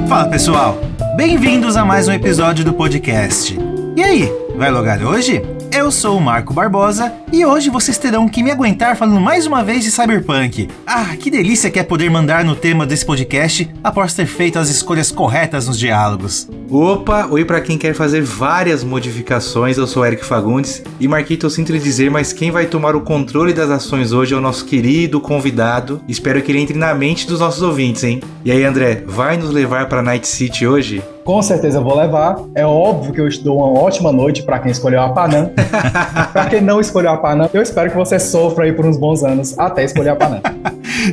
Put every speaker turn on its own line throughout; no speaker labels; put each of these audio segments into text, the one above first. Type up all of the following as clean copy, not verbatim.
Fala pessoal, bem-vindos a mais um episódio do podcast. E aí, vai logar hoje? Eu sou o Marco Barbosa e hoje vocês terão que me aguentar falando mais uma vez de Cyberpunk. Ah, que delícia que é poder mandar no tema desse podcast após ter feito as escolhas corretas nos diálogos.
Opa, oi pra quem quer fazer várias modificações, eu sou Eric Fagundes e Marquito, eu sinto lhe dizer, mas quem vai tomar o controle das ações hoje é o nosso querido convidado. Espero que ele entre na mente dos nossos ouvintes, hein? E aí, André, vai nos levar pra Night City hoje?
Com certeza eu vou levar. É óbvio que eu dou uma ótima noite pra quem escolheu a Panam. Pra quem não escolheu a Panam, eu espero que você sofra aí por uns bons anos até escolher a Panam.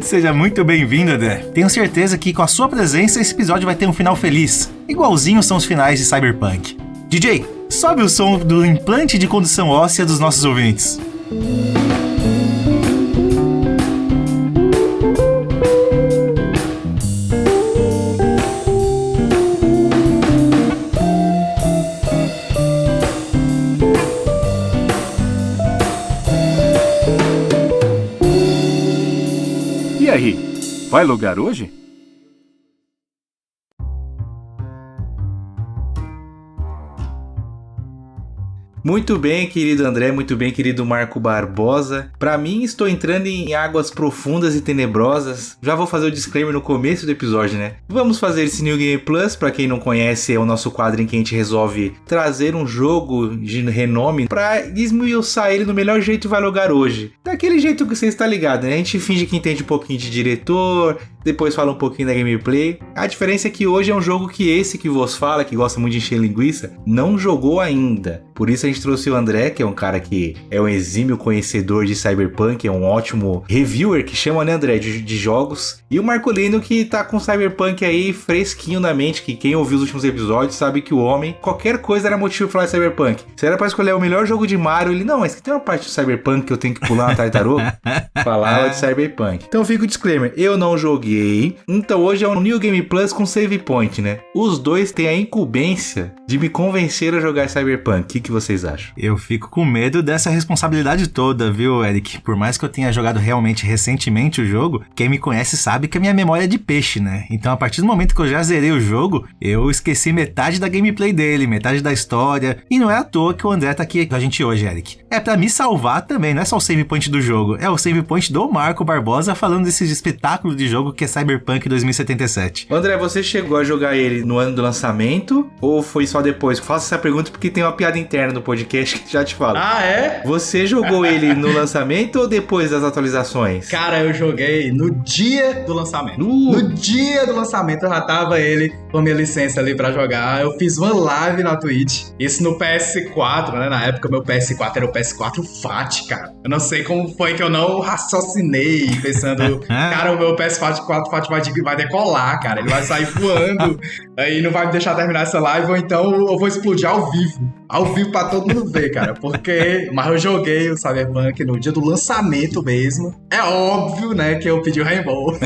Seja muito bem-vindo, André. Tenho certeza que com a sua presença esse episódio vai ter um final feliz. Igualzinho são os finais de Cyberpunk. DJ, sobe o som do implante de condução óssea dos nossos ouvintes.
E aí, vai logar hoje?
Muito bem, querido André, muito bem, querido Marco Barbosa. Pra mim, estou entrando em águas profundas e tenebrosas. Já vou fazer o disclaimer no começo do episódio, né? Vamos fazer esse New Game Plus, pra quem não conhece, é o nosso quadro em que a gente resolve trazer um jogo de renome pra esmiuçar ele no melhor jeito vai logar hoje. Daquele jeito que você está ligado, né? A gente finge que entende um pouquinho de diretor, depois fala um pouquinho da gameplay. A diferença é que hoje é um jogo que esse que vos fala, que gosta muito de encher linguiça, não jogou ainda. Por isso a gente trouxe o André, que é um cara que é um exímio conhecedor de Cyberpunk, é um ótimo reviewer, que chama, né, André, de jogos. E o Marcolino, que tá com Cyberpunk aí fresquinho na mente, que quem ouviu os últimos episódios sabe que o homem, qualquer coisa era motivo pra falar de Cyberpunk. Se era pra escolher o melhor jogo de Mario, ele, não, mas tem uma parte do Cyberpunk que eu tenho que pular uma tartaruga. Falava de Cyberpunk. Então fica o disclaimer, eu não joguei, então hoje é um New Game Plus com Save Point, né? Os dois têm a incumbência de me convencer a jogar Cyberpunk. O que vocês acham?
Eu fico com medo dessa responsabilidade toda, viu, Eric? Por mais que eu tenha jogado realmente recentemente o jogo, quem me conhece sabe que a minha memória é de peixe, né? Então, a partir do momento que eu já zerei o jogo, eu esqueci metade da gameplay dele, metade da história. E não é à toa que o André tá aqui com a gente hoje, Eric. É pra me salvar também, não é só o save point do jogo, é o save point do Marco Barbosa falando desse espetáculo de jogo que é Cyberpunk 2077.
André, você chegou a jogar ele no ano do lançamento ou foi só depois? Faço essa pergunta porque tem uma piada interna no podcast que já te falo.
Ah, é?
Você jogou ele no lançamento ou depois das atualizações?
Cara, eu joguei no dia do lançamento. No dia do lançamento eu já tava ele com a minha licença ali pra jogar. Eu fiz uma live na Twitch. Isso no PS4, né? Na época meu PS4 era o PS4 FAT, cara. Eu não sei como foi que eu não raciocinei pensando, cara, o meu PS4 FAT vai decolar, cara. Ele vai sair voando. Aí não vai me deixar terminar essa live ou então eu vou explodir ao vivo. Ao vivo pra todo mundo ver, cara. Mas eu joguei o Cyberpunk no dia do lançamento mesmo. É óbvio, né, que eu pedi o reembolso.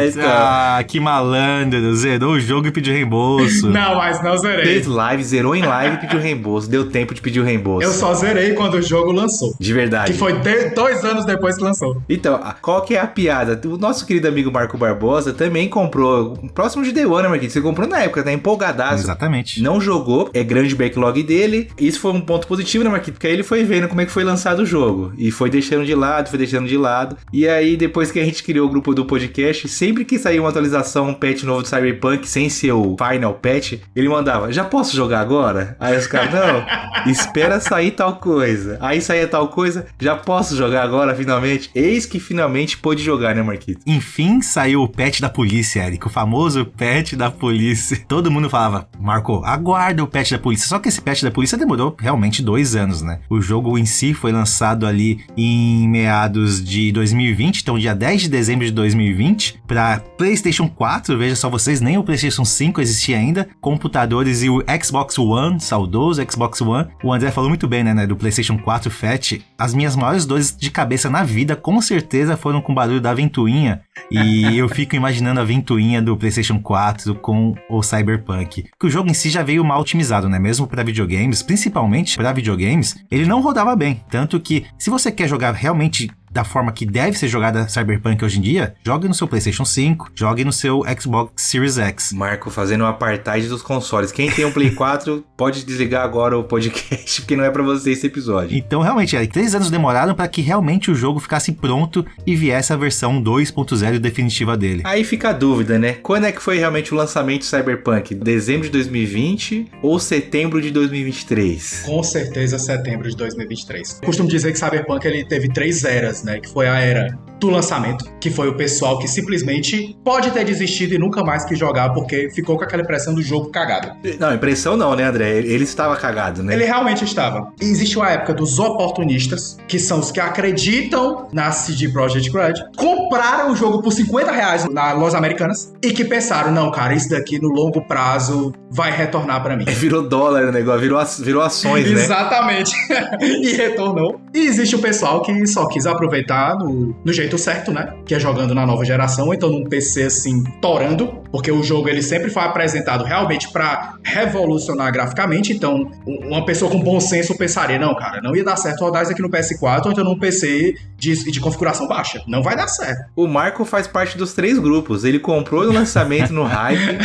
Então.
Ah, que malandro. Zerou o jogo e pediu reembolso.
Não, mas não zerei.
Fez live, zerou em live e pediu reembolso. Deu tempo de pedir o reembolso.
Eu só zerei quando o jogo lançou.
De verdade.
Que foi 2 anos depois que lançou.
Então, qual que é a piada? O nosso querido amigo Marco Barbosa também comprou, próximo de Day One, né, Marquinhos? Você comprou na época, tá empolgadaço.
Exatamente.
Não jogou, é grande backlog dele. Isso foi um ponto positivo, né, Marquinhos? Porque aí ele foi vendo como é que foi lançado o jogo. E foi deixando de lado, foi deixando de lado. E aí, depois que a gente criou o grupo do podcast, sempre que saía uma atualização, um patch novo do Cyberpunk, sem ser o final patch, ele mandava, já posso jogar agora? Aí os caras, não, espera sair tal coisa. Aí saía tal coisa, já posso jogar agora, finalmente? Eis que finalmente pôde jogar, né, Marquinhos?
Enfim, saiu o patch da polícia, Eric. O famoso patch da polícia. Todo mundo falava, Marco, aguarda o patch da polícia. Só que esse patch da polícia demorou realmente 2 anos, né? O jogo em si foi lançado ali em meados de 2020, então dia 10 de dezembro de 2020, para PlayStation 4, veja só vocês, nem o PlayStation 5 existia ainda, computadores e o Xbox One, saudoso Xbox One. O André falou muito bem, né, do PlayStation 4 Fat. As minhas maiores dores de cabeça na vida, com certeza, foram com o barulho da ventoinha, e eu fico imaginando a ventoinha do PlayStation 4 com o Cyberpunk. Que o jogo em si já veio mal otimizado, né, mesmo para videogames, principalmente para videogames, ele não rodava bem. Tanto que, se você quer jogar realmente da forma que deve ser jogada Cyberpunk hoje em dia, jogue no seu PlayStation 5, jogue no seu Xbox Series X.
Marco fazendo um apartheid dos consoles. Quem tem um Play 4 pode desligar agora o podcast, porque não é pra você esse episódio.
Então, realmente, 3 anos demoraram para que realmente o jogo ficasse pronto e viesse a versão 2.0 definitiva dele.
Aí fica a dúvida, né? Quando é que foi realmente o lançamento do Cyberpunk? Dezembro de 2020 ou setembro de 2023?
Com certeza setembro de 2023. Eu costumo dizer que Cyberpunk ele teve 3 eras, né? Que foi a era do lançamento, que foi o pessoal que simplesmente pode ter desistido e nunca mais quis jogar porque ficou com aquela impressão do jogo cagado.
Não, impressão não, né, André? Ele estava cagado, né?
Ele realmente estava. E existe uma época dos oportunistas, que são os que acreditam na CD Projekt Red, compraram o jogo por R$50 nas lojas americanas e que pensaram, não, cara, isso daqui no longo prazo vai retornar pra mim.
Virou dólar o negócio, virou ações, né?
Exatamente. E retornou. E existe o pessoal que só quis aproveitar no jeito certo, né? Que é jogando na nova geração, ou então num PC assim, torando, porque o jogo ele sempre foi apresentado realmente pra revolucionar graficamente, então uma pessoa com bom senso pensaria, não, cara, não ia dar certo rodar isso aqui no PS4 ou então num PC de configuração baixa. Não vai dar certo.
O Marco faz parte dos 3 grupos. Ele comprou no lançamento no hype,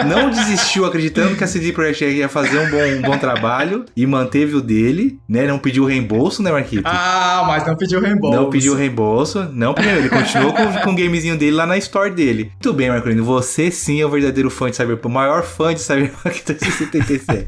não desistiu acreditando que a CD Projekt ia fazer um bom trabalho e manteve o dele, né? Não pediu reembolso, né, Marquito?
Ah, mas não pediu reembolso.
Não pediu reembolso, ele continuou com o gamezinho dele lá na store dele. Muito bem, Marcolino, você sim é o verdadeiro fã de Cyberpunk, o maior fã de Cyberpunk 2077.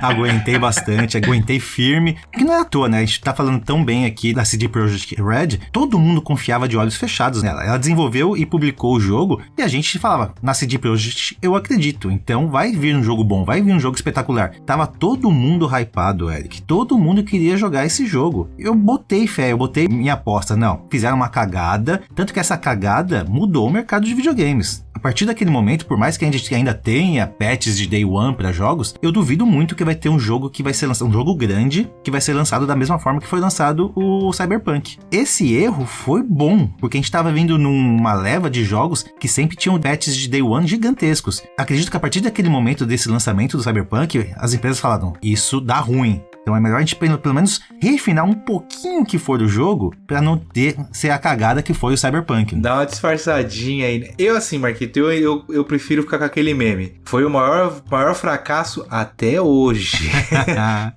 Aguentei bastante, aguentei firme, porque não é à toa, né? A gente tá falando tão bem aqui da CD Projekt Red, todo mundo confiava de olhos fechados nela. Ela desenvolveu e publicou o jogo e a gente falava, na CD Projekt eu acredito, então vai vir um jogo bom, vai vir um jogo espetacular. Tava todo mundo hypado, Eric, todo mundo queria jogar esse jogo. Eu botei fé, eu botei minha aposta, não, fizeram uma cagada, tanto que essa cagada mudou o mercado de videogames. A partir daquele momento, por mais que a gente ainda tenha patches de Day One para jogos, eu duvido muito que vai ter um jogo que vai ser lançado, um jogo grande, que vai ser lançado da mesma forma que foi lançado o Cyberpunk. Esse erro foi bom, porque a gente estava vindo numa leva de jogos que sempre tinham patches de Day One gigantescos. Acredito que a partir daquele momento desse lançamento do Cyberpunk, as empresas falaram, isso dá ruim. Então é melhor a gente pelo menos refinar um pouquinho o que for do jogo pra não ser a cagada que foi o Cyberpunk.
Dá uma disfarçadinha aí. Eu assim, Marquito, eu prefiro ficar com aquele meme. Foi o maior fracasso até hoje.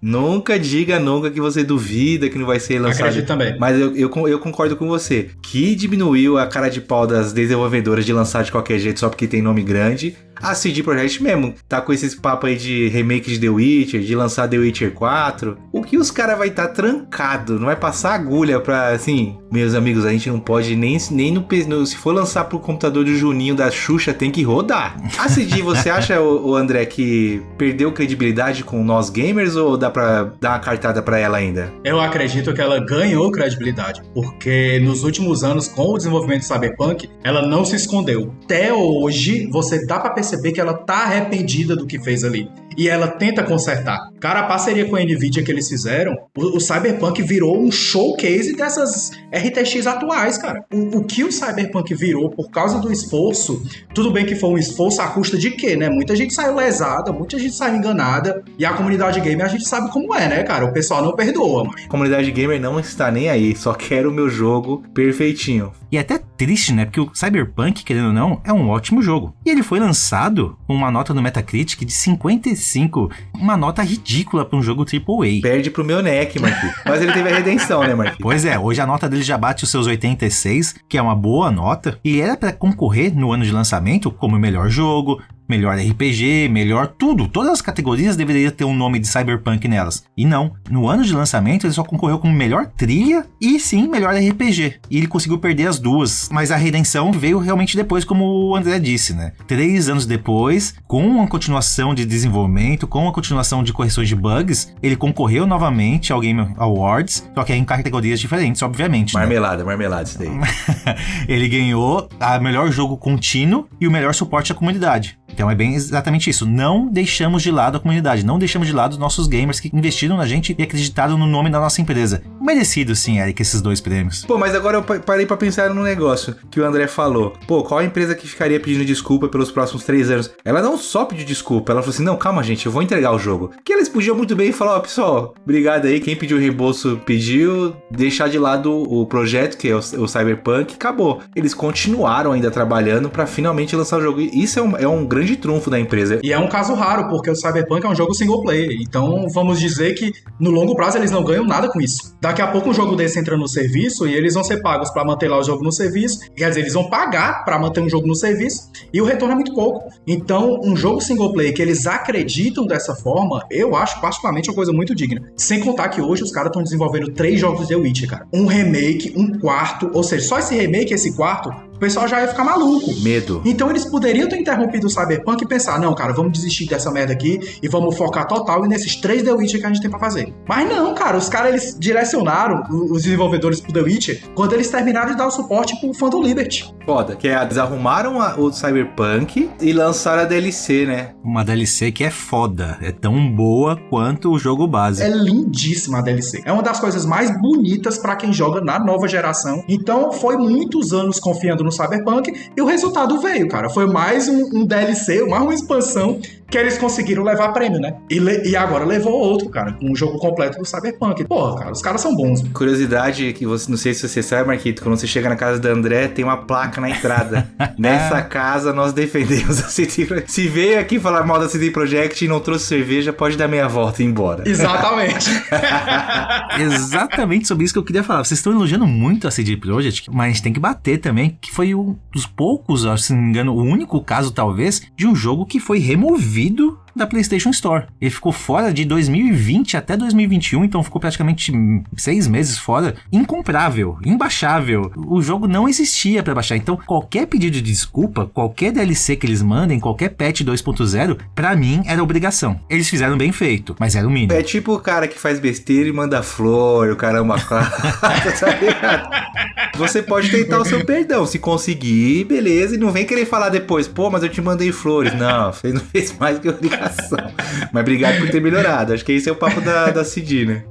Nunca diga nunca que você duvida que não vai ser lançado.
Acredito também.
Mas eu concordo com você. Que diminuiu a cara de pau das desenvolvedoras de lançar de qualquer jeito só porque tem nome grande. A CD Projekt mesmo tá com esses papos aí de remake de The Witcher, de lançar The Witcher 4. O que os caras vai estar trancado, não vai passar agulha pra, assim, meus amigos, a gente não pode nem no se for lançar pro computador do Juninho da Xuxa, tem que rodar. A CD, você acha, o André, que perdeu credibilidade com nós gamers ou dá pra dar uma cartada pra ela ainda?
Eu acredito que ela ganhou credibilidade, porque nos últimos anos, com o desenvolvimento do Cyberpunk, ela não se escondeu. Até hoje, você dá pra perceber que ela tá arrependida do que fez ali. E ela tenta consertar. Cara, a parceria com a Nvidia que eles fizeram, o Cyberpunk virou um showcase dessas RTX atuais, cara. O que o Cyberpunk virou por causa do esforço, tudo bem que foi um esforço à custa de quê, né? Muita gente saiu lesada, muita gente saiu enganada, e a comunidade gamer a gente sabe como é, né, cara? O pessoal não perdoa, mano.
A comunidade gamer não está nem aí, só quer o meu jogo perfeitinho.
E é até triste, né? Porque o Cyberpunk, querendo ou não, é um ótimo jogo. E ele foi lançado com uma nota no Metacritic de 55, uma nota ridícula para um jogo AAA.
Perde pro meu neck, Marquinhos. Mas ele teve a redenção, né, Marquinhos?
Pois é, hoje a nota dele já bate os seus 86, que é uma boa nota. E era para concorrer no ano de lançamento como melhor jogo, melhor RPG, melhor tudo. Todas as categorias deveriam ter um nome de Cyberpunk nelas. E não. No ano de lançamento, ele só concorreu com melhor trilha e sim, melhor RPG. E ele conseguiu perder as duas. Mas a redenção veio realmente depois, como o André disse, né? 3 anos depois, com uma continuação de desenvolvimento, com uma continuação de correções de bugs, ele concorreu novamente ao Game Awards, só que em categorias diferentes, obviamente.
Marmelada isso daí.
Ele ganhou a melhor jogo contínuo e o melhor suporte à comunidade. Então é bem exatamente isso. Não deixamos de lado a comunidade, não deixamos de lado os nossos gamers que investiram na gente e acreditaram no nome da nossa empresa. Merecido sim, Eric, esses 2 prêmios.
Pô, mas agora eu parei pra pensar num negócio que o André falou. Pô, qual a empresa que ficaria pedindo desculpa pelos próximos 3 anos? Ela não só pediu desculpa, ela falou assim, não, calma gente, eu vou entregar o jogo. Que eles podiam muito bem falar, ó, pessoal, obrigado aí, quem pediu reembolso pediu, deixar de lado o projeto, que é o Cyberpunk, acabou. Eles continuaram ainda trabalhando pra finalmente lançar o jogo. E isso é um grande trunfo da empresa.
E é um caso raro, porque o Cyberpunk é um jogo single player. Então, vamos dizer que no longo prazo eles não ganham nada com isso. Daqui a pouco um jogo desse entra no serviço e eles vão ser pagos pra manter lá o jogo no serviço. Quer dizer, eles vão pagar pra manter um jogo no serviço e o retorno é muito pouco. Então, um jogo single player que eles acreditam dessa forma, eu acho particularmente uma coisa muito digna. Sem contar que hoje os caras estão desenvolvendo 3 jogos de The Witcher, cara. Um remake, um quarto, ou seja, só esse remake e esse quarto, o pessoal já ia ficar maluco.
Medo.
Então eles poderiam ter interrompido o Cyberpunk e pensar, não, cara, vamos desistir dessa merda aqui e vamos focar total nesses 3 The Witcher que a gente tem pra fazer. Mas não, cara, os caras, eles direcionaram os desenvolvedores pro The Witcher quando eles terminaram de dar o suporte pro Phantom Liberty.
Foda, que eles arrumaram o Cyberpunk e lançaram a DLC, né?
Uma DLC que é foda, é tão boa quanto o jogo base.
É lindíssima a DLC. É uma das coisas mais bonitas pra quem joga na nova geração. Então foi muitos anos confiando no Cyberpunk e o resultado veio, cara. Foi mais um DLC, mais uma expansão que eles conseguiram levar prêmio, né? E agora levou outro, cara, com um jogo completo do Cyberpunk. Porra, cara, os caras são bons.
Curiosidade que você, não sei se você sabe, Marquito, quando você chega na casa do André, tem uma placa na entrada. Nessa casa nós defendemos a CD Projekt. Se veio aqui falar mal da CD Projekt e não trouxe cerveja, pode dar meia volta e ir embora.
Exatamente.
Exatamente sobre isso que eu queria falar. Vocês estão elogiando muito a CD Projekt, mas a gente tem que bater também, que foi um dos poucos, se não me engano, o único caso, talvez, de um jogo que foi removido da PlayStation Store. Ele ficou fora de 2020 até 2021, então ficou praticamente 6 meses fora. Incomprável, imbaixável. O jogo não existia pra baixar. Então, qualquer pedido de desculpa, qualquer DLC que eles mandem, qualquer patch 2.0, pra mim era obrigação. Eles fizeram bem feito, mas era o mínimo.
É tipo o cara que faz besteira e manda flor, o caramba, tá ligado? Você pode tentar o seu perdão, se conseguir, beleza, e não vem querer falar depois, pô, mas eu te mandei flores. Não, você não fez mais que obrigação. Mas obrigado por ter melhorado. Acho que esse é o papo da CD, né?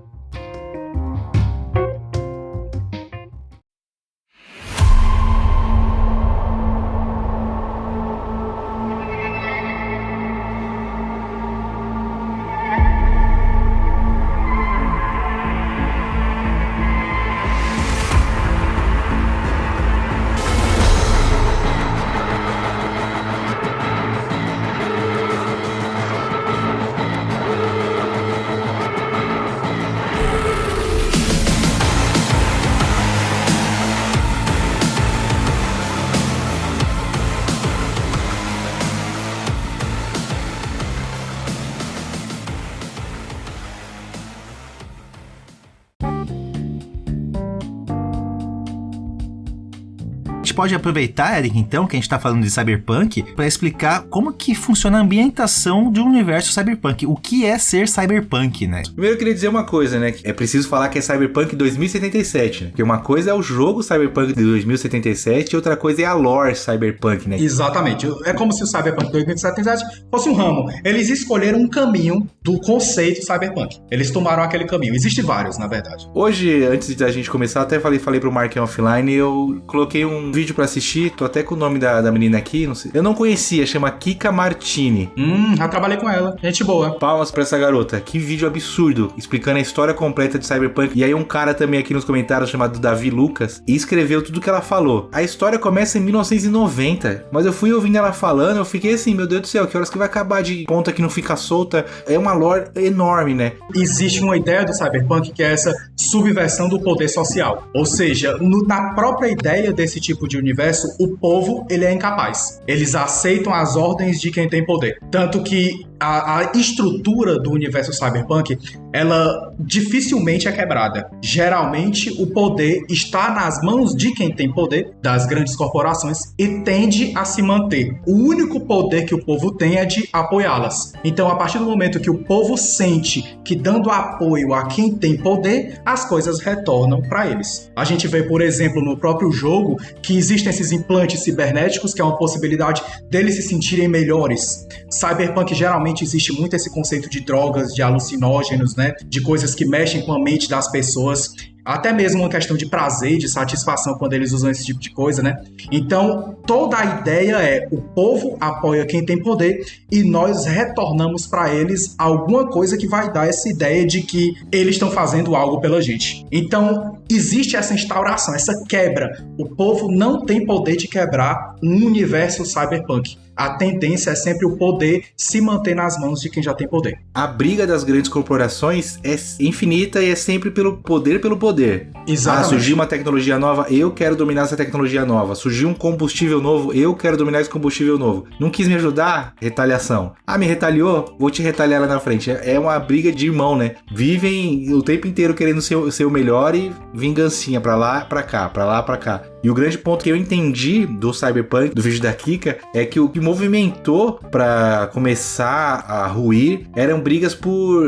gente pode aproveitar, Eric, então, que a gente tá falando de Cyberpunk, para explicar como que funciona a ambientação de um universo Cyberpunk. O que é ser Cyberpunk, né?
Primeiro eu queria dizer uma coisa, né? É preciso falar que é Cyberpunk 2077, né? Porque uma coisa é o jogo Cyberpunk de 2077 e outra coisa é a lore Cyberpunk, né?
Exatamente. É como se o Cyberpunk 2077 fosse um ramo. Eles escolheram um caminho do conceito Cyberpunk. Eles tomaram aquele caminho. Existem vários, na verdade.
Hoje, antes da gente começar, até falei pro Mark offline, eu coloquei um vídeo pra assistir, tô até com o nome da menina aqui, não sei. Eu não conhecia, chama Kika Martini.
Já trabalhei com ela. Gente boa.
Palmas pra essa garota. Que vídeo absurdo, explicando a história completa de Cyberpunk. E aí um cara também aqui nos comentários chamado Davi Lucas, e escreveu tudo que ela falou. A história começa em 1990, mas eu fui ouvindo ela falando, eu fiquei assim, meu Deus do céu, que horas que vai acabar de ponta que não fica solta? É uma lore enorme, né?
Existe uma ideia do Cyberpunk que é essa subversão do poder social. Ou seja, na própria ideia desse tipo de universo, o povo, ele é incapaz. Eles aceitam as ordens de quem tem poder. Tanto que a estrutura do universo Cyberpunk, ela dificilmente é quebrada. Geralmente, o poder está nas mãos de quem tem poder, das grandes corporações, e tende a se manter. O único poder que o povo tem é de apoiá-las. Então, a partir do momento que o povo sente que dando apoio a quem tem poder, as coisas retornam para eles. A gente vê, por exemplo, no próprio jogo, que que existem esses implantes cibernéticos, que é uma possibilidade deles se sentirem melhores. Cyberpunk geralmente existe muito esse conceito de drogas, de alucinógenos, né? De coisas que mexem com a mente das pessoas. Até mesmo uma questão de prazer, de satisfação quando eles usam esse tipo de coisa, né? Então, toda a ideia é o povo apoia quem tem poder e nós retornamos para eles alguma coisa que vai dar essa ideia de que eles estão fazendo algo pela gente. Então, existe essa instauração, essa quebra. O povo não tem poder de quebrar um universo cyberpunk. A tendência é sempre o poder se manter nas mãos de quem já tem poder.
A briga das grandes corporações é infinita e é sempre pelo poder.
Exatamente.
Surgiu uma tecnologia nova, eu quero dominar essa tecnologia nova. Surgiu um combustível novo, eu quero dominar esse combustível novo. Não quis me ajudar? Retaliação. Me retaliou? Vou te retaliar lá na frente. É uma briga de irmão, né? Vivem o tempo inteiro querendo ser o melhor e vingancinha pra lá, pra cá, pra lá, pra cá. E o grande ponto que eu entendi do Cyberpunk, do vídeo da Kika, é que o que movimentou pra começar a ruir eram brigas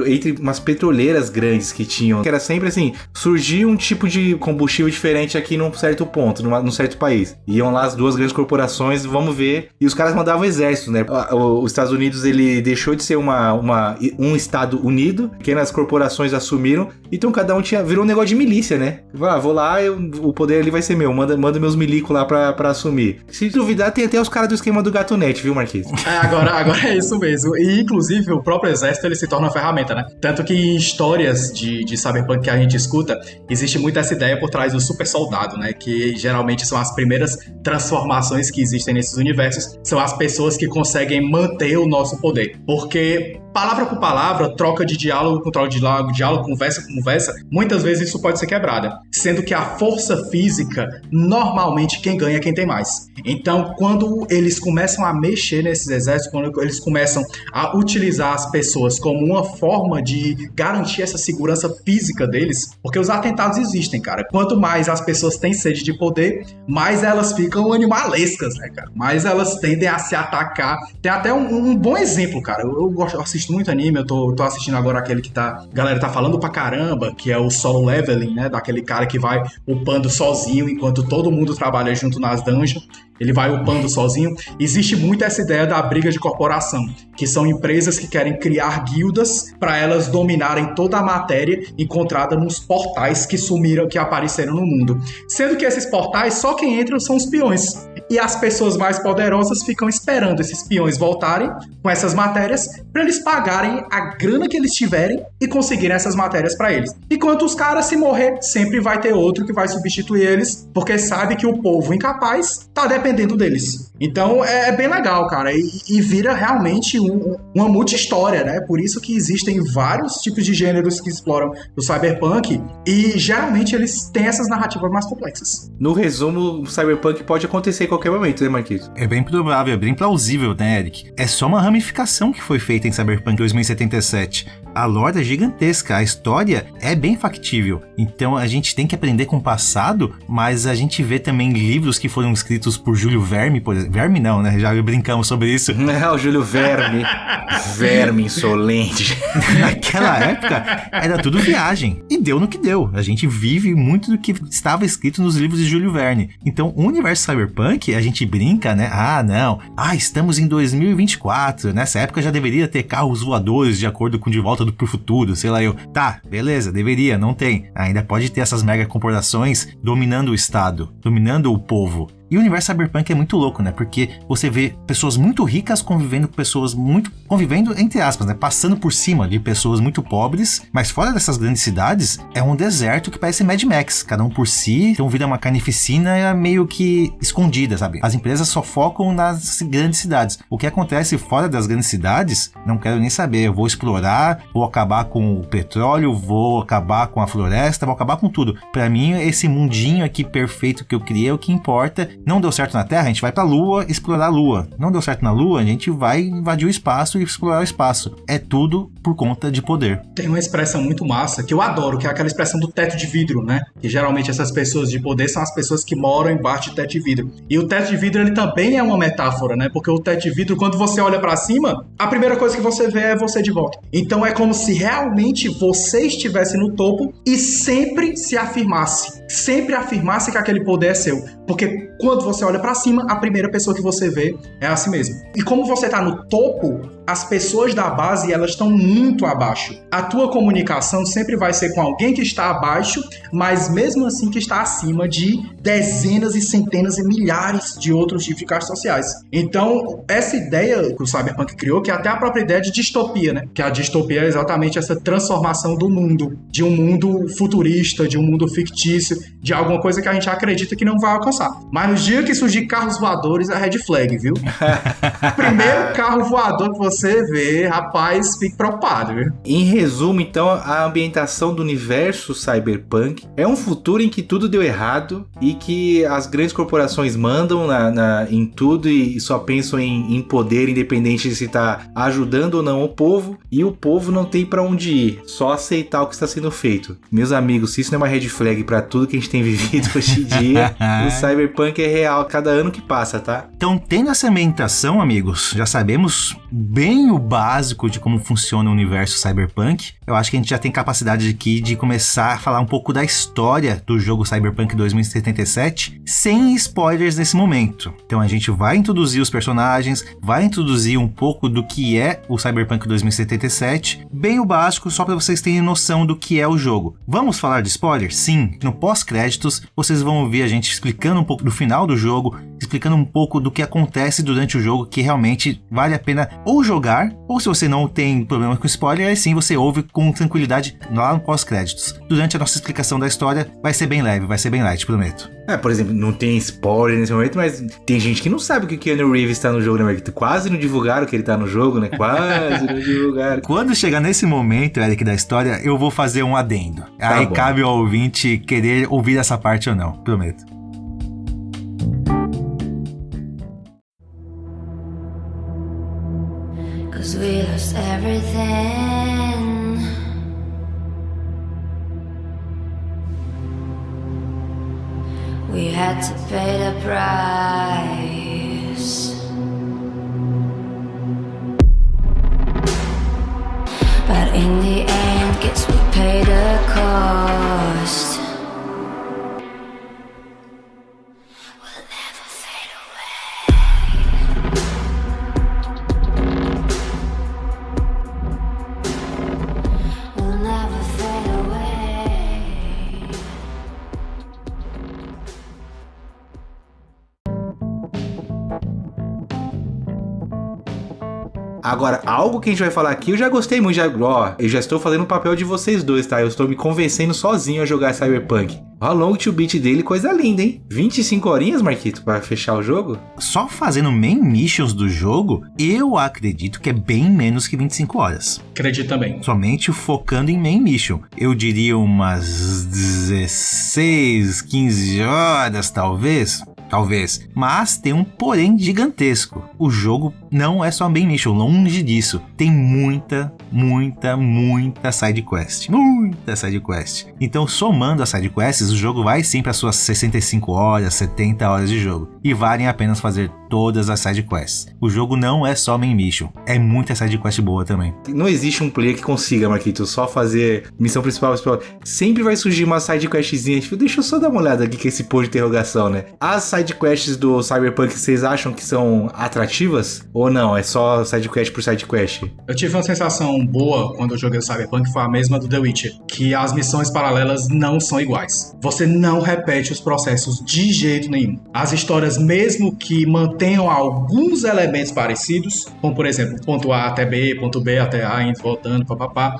entre umas petroleiras grandes que tinham. Que era sempre assim, surgia um tipo de combustível diferente aqui num certo ponto, num certo país. Iam lá as duas grandes corporações, vamos ver. E os caras mandavam exército, né? Os Estados Unidos, ele deixou de ser um Estado unido, pequenas corporações assumiram, então cada um virou um negócio de milícia, né? Vou lá, o poder ali vai ser meu, manda meus milicos lá pra assumir. Se duvidar, tem até os caras do esquema do Gatonete, viu, Marquinhos?
Agora é isso mesmo. E, inclusive, o próprio exército, ele se torna uma ferramenta, né? Tanto que em histórias de Cyberpunk que a gente escuta, existe muito essa ideia por trás do super soldado, né? Que geralmente são as primeiras transformações que existem nesses universos. São as pessoas que conseguem manter o nosso poder. Porque, palavra por palavra, troca de diálogo com troca de diálogo, conversa com conversa, muitas vezes isso pode ser quebrada. Sendo que a força física, normalmente quem ganha é quem tem mais. Então, quando eles começam a mexer nesses exércitos, quando eles começam a utilizar as pessoas como uma forma de garantir essa segurança física deles, porque os atentados existem, cara. Quanto mais as pessoas têm sede de poder, mais elas ficam animalescas, né, cara? Mais elas tendem a se atacar. Tem até um bom exemplo, cara. Eu assisto muito anime, eu tô assistindo agora aquele que a galera tá falando pra caramba, que é o Solo Leveling, né? Daquele cara que vai upando sozinho enquanto todo mundo trabalha junto nas dungeons. Ele vai upando sozinho. Existe muito essa ideia da briga de corporação, que são empresas que querem criar guildas para elas dominarem toda a matéria encontrada nos portais que apareceram no mundo. Sendo que esses portais, só quem entra são os peões. E as pessoas mais poderosas ficam esperando esses peões voltarem com essas matérias para eles pagarem a grana que eles tiverem e conseguirem essas matérias para eles. Enquanto os caras, se morrer, sempre vai ter outro que vai substituir eles, porque sabe que o povo incapaz tá dependendo deles. Então é bem legal, cara, e vira realmente uma multi-história, né? Por isso que existem vários tipos de gêneros que exploram o Cyberpunk e geralmente eles têm essas narrativas mais complexas.
No resumo, o Cyberpunk pode acontecer em qualquer momento, né, Marquinhos?
É bem provável, é bem plausível, né, Eric? É só uma ramificação que foi feita em Cyberpunk 2077. A lore é gigantesca, a história é bem factível. Então a gente tem que aprender com o passado, mas a gente vê também livros que foram escritos por Júlio Verne, por exemplo. Verme não, né? Já brincamos sobre isso.
É, o Júlio Verme. Verme insolente.
Naquela época, era tudo viagem. E deu no que deu. A gente vive muito do que estava escrito nos livros de Júlio Verne. Então, o universo cyberpunk, a gente brinca, né? Estamos em 2024. Nessa época já deveria ter carros voadores de acordo com De Volta pro Futuro, sei lá eu. Tá, beleza, deveria, não tem. Ainda pode ter essas mega corporações dominando o Estado, dominando o povo. E o universo cyberpunk é muito louco, né? Porque você vê pessoas muito ricas convivendo com pessoas convivendo, entre aspas, né? Passando por cima de pessoas muito pobres, mas fora dessas grandes cidades, é um deserto que parece Mad Max, cada um por si, então vira uma carnificina meio que escondida, sabe? As empresas só focam nas grandes cidades. O que acontece fora das grandes cidades, não quero nem saber. Eu vou explorar, vou acabar com o petróleo, vou acabar com a floresta, vou acabar com tudo. Pra mim, esse mundinho aqui perfeito que eu criei é o que importa. Não deu certo na Terra, a gente vai pra Lua explorar a Lua. Não deu certo na Lua, a gente vai invadir o espaço e explorar o espaço. É tudo por conta de poder.
Tem uma expressão muito massa, que eu adoro, que é aquela expressão do teto de vidro, né? Que geralmente essas pessoas de poder são as pessoas que moram embaixo de teto de vidro. E o teto de vidro, ele também é uma metáfora, né? Porque o teto de vidro, quando você olha pra cima, a primeira coisa que você vê é você de volta. Então é como se realmente você estivesse no topo e sempre se afirmasse. Sempre afirmasse que aquele poder é seu. Porque quando você olha pra cima, a primeira pessoa que você vê é a si mesmo. E como você tá no topo, as pessoas da base, elas estão muito abaixo. A tua comunicação sempre vai ser com alguém que está abaixo, mas mesmo assim que está acima de dezenas e centenas e milhares de outros tipos de classes sociais. Então, essa ideia que o Cyberpunk criou, que é até a própria ideia de distopia, né? Que a distopia é exatamente essa transformação do mundo, de um mundo futurista, de um mundo fictício, de alguma coisa que a gente acredita que não vai alcançar. Mas no dia que surgir carros voadores, é red flag, viu? Primeiro carro voador que você vê, rapaz, fique preocupado, viu?
Em resumo, então, a ambientação do universo Cyberpunk é um futuro em que tudo deu errado e que as grandes corporações mandam em tudo e só pensam em poder, independente de se tá ajudando ou não o povo, e o povo não tem pra onde ir, só aceitar o que está sendo feito. Meus amigos, se isso não é uma red flag pra tudo que a gente tem vivido hoje em dia, o Cyberpunk é real a cada ano que passa, tá?
Então, tendo essa ambientação, amigos, já sabemos bem o básico de como funciona o universo Cyberpunk. Eu acho que a gente já tem capacidade aqui de começar a falar um pouco da história do jogo Cyberpunk 2077, sem spoilers nesse momento. Então a gente vai introduzir os personagens, vai introduzir um pouco do que é o Cyberpunk 2077, bem o básico, só para vocês terem noção do que é o jogo. Vamos falar de spoilers? Sim. No pós-créditos, vocês vão ouvir a gente explicando um pouco do final do jogo, explicando um pouco do que acontece durante o jogo, que realmente vale a pena ou jogar, ou se você não tem problema com spoiler, aí sim você ouve com tranquilidade lá no pós-créditos. Durante a nossa explicação da história, vai ser bem leve, vai ser bem light, prometo.
Por exemplo, não tem spoiler nesse momento, mas tem gente que não sabe que o Keanu Reeves tá no jogo, né, Marquito? Quase não divulgaram que ele tá no jogo, né? Quase não divulgaram.
Quando chegar nesse momento, Eric, da história, eu vou fazer um adendo.
Tá
aí
bom.
Cabe ao ouvinte querer ouvir essa parte ou não, prometo.
Cause we lost everything. We had to pay the price. But in the end, guess we pay the cost. We'll never fade away. We'll never fade away.
Agora, algo que a gente vai falar aqui, eu já gostei muito, eu já estou fazendo o papel de vocês dois, tá? Eu estou me convencendo sozinho a jogar Cyberpunk. Olha o long to beat dele, coisa linda, hein? 25 horinhas, Marquito, pra fechar o jogo?
Só fazendo main missions do jogo, eu acredito que é bem menos que 25 horas.
Acredito também.
Somente focando em main mission. Eu diria umas 16, 15 horas, talvez. Mas tem um porém gigantesco. O jogo não é só main mission, longe disso. Tem muita side quest. Muita side quest. Então, somando as side quests, o jogo vai sim para suas 65 horas, 70 horas de jogo. E valem a pena fazer todas as side quests. O jogo não é só main mission, é muita side quest boa também.
Não existe um player que consiga, Marquito, só fazer missão principal. Sempre vai surgir uma side questzinha. Tipo, deixa eu só dar uma olhada aqui com esse ponto de interrogação, né? As side quests do Cyberpunk, vocês acham que são atrativas? Ou não? É só side quest por side quest?
Eu tive uma sensação boa quando eu joguei o Cyberpunk, foi a mesma do The Witcher, que as missões paralelas não são iguais. Você não repete os processos de jeito nenhum. As histórias, mesmo que mantenham alguns elementos parecidos, como por exemplo, ponto A até B, ponto B até A, indo voltando, papapá,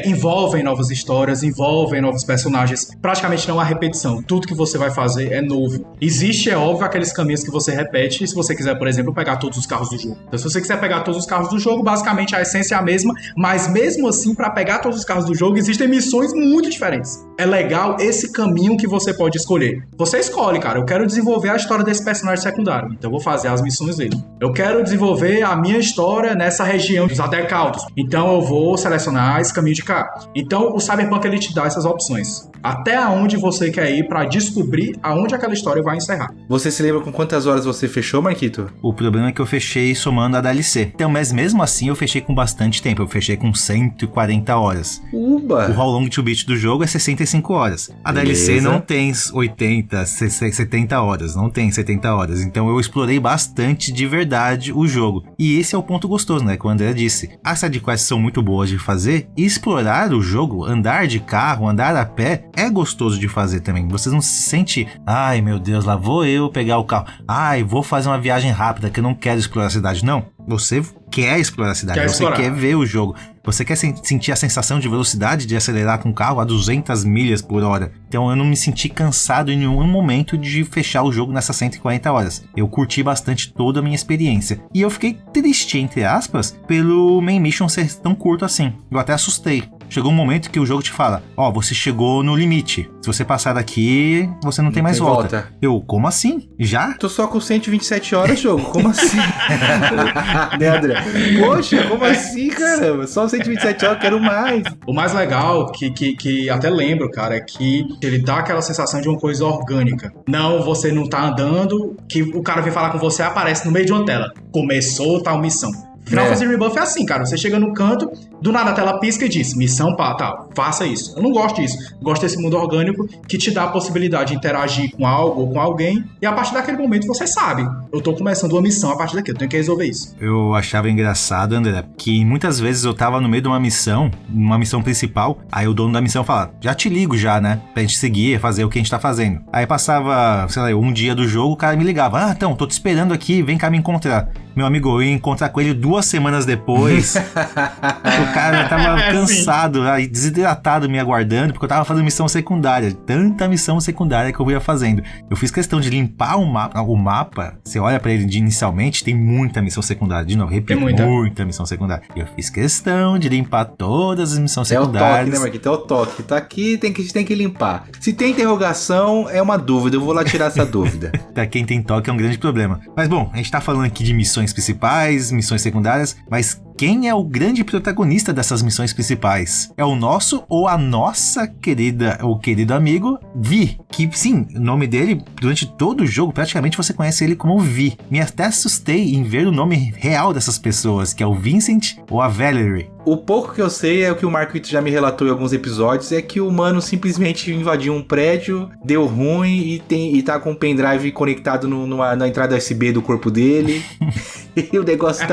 envolvem novas histórias, envolvem novos personagens. Praticamente não há repetição. Tudo que você vai fazer é novo. Existe, é óbvio, aqueles caminhos que você repete se você quiser, por exemplo, pegar todos os carros do jogo. Então, se você quiser pegar todos os carros do jogo, basicamente a essência é a mesma, mas mesmo assim, para pegar todos os carros do jogo, existem missões muito diferentes. É legal esse caminho que você pode escolher. Você escolhe, cara, eu quero desenvolver a história desse personagem secundário, então eu vou fazer as missões dele. Eu quero desenvolver a minha história nessa região dos Adecaldos, então eu vou selecionar esse caminho me indicar. Então, o Cyberpunk, ele te dá essas opções. Até onde você quer ir pra descobrir aonde aquela história vai encerrar.
Você se lembra com quantas horas você fechou, Marquito?
O problema é que eu fechei somando a DLC. Então, mas mesmo assim eu fechei com bastante tempo. Eu fechei com 140 horas.
Uba!
O How Long to Beat do jogo é 65 horas. A DLC não tem 80, 70 horas. Não tem 70 horas. Então eu explorei bastante de verdade o jogo. E esse é o ponto gostoso, né? Que o André disse. As sidequests são muito boas de fazer. E explorar o jogo, andar de carro, andar a pé, é gostoso de fazer também. Você não se sente, ai meu Deus, lá vou eu pegar o carro. Ai, vou fazer uma viagem rápida que eu não quero explorar a cidade. Não, você quer explorar a cidade, quer ver o jogo. Você quer sentir a sensação de velocidade de acelerar com o carro a 200 milhas por hora. Então eu não me senti cansado em nenhum momento de fechar o jogo nessas 140 horas. Eu curti bastante toda a minha experiência. E eu fiquei triste, entre aspas, pelo main mission ser tão curto assim. Eu até assustei. Chegou um momento que o jogo te fala, ó, você chegou no limite. Se você passar daqui, você não tem mais volta. Eu, como assim? Já?
Tô só com 127 horas, jogo. Como assim? Né, André? Poxa, como assim, caramba? Só 127 horas, eu quero mais.
O mais legal, que até lembro, cara, é que ele dá aquela sensação de uma coisa orgânica. Não, você não tá andando, que o cara vem falar com você, aparece no meio de uma tela. Começou tal missão. Final Fantasy Rebirth é assim, cara. Você chega no canto, do nada a tela pisca e diz, missão pá, tal, faça isso. Eu não gosto disso. Eu gosto desse mundo orgânico que te dá a possibilidade de interagir com algo ou com alguém, e a partir daquele momento você sabe, eu tô começando uma missão a partir daqui, eu tenho que resolver isso.
Eu achava engraçado, André, que muitas vezes eu tava no meio de uma missão principal, aí o dono da missão fala, já te ligo já, né, pra gente seguir, fazer o que a gente tá fazendo. Aí passava, sei lá, um dia do jogo, o cara me ligava, então, tô te esperando aqui, vem cá me encontrar. Meu amigo, eu ia encontrar com ele 2 semanas depois. O cara tava cansado, desidratado me aguardando, porque eu tava fazendo missão secundária. Tanta missão secundária que eu ia fazendo. Eu fiz questão de limpar o mapa. Você olha pra ele inicialmente, tem muita missão secundária. De novo, repito, muita missão secundária. E eu fiz questão de limpar todas as missões secundárias.
É o toque, né, Marquinhos? É o toque. Tá aqui, tem que limpar. Se tem interrogação, é uma dúvida. Eu vou lá tirar essa dúvida.
Pra quem tem toque é um grande problema. Mas bom, a gente tá falando aqui de missões principais, missões secundárias, mas quem é o grande protagonista dessas missões principais? É o nosso ou a nossa querida ou querido amigo Vi, que sim, o nome dele durante todo o jogo praticamente você conhece ele como Vi. Me até assustei em ver o nome real dessas pessoas, que é o Vincent ou a Valerie.
O pouco que eu sei é o que o Marquito já me relatou em alguns episódios, é que o humano simplesmente invadiu um prédio, deu ruim e tá com o pendrive conectado na entrada USB do corpo dele. E o negócio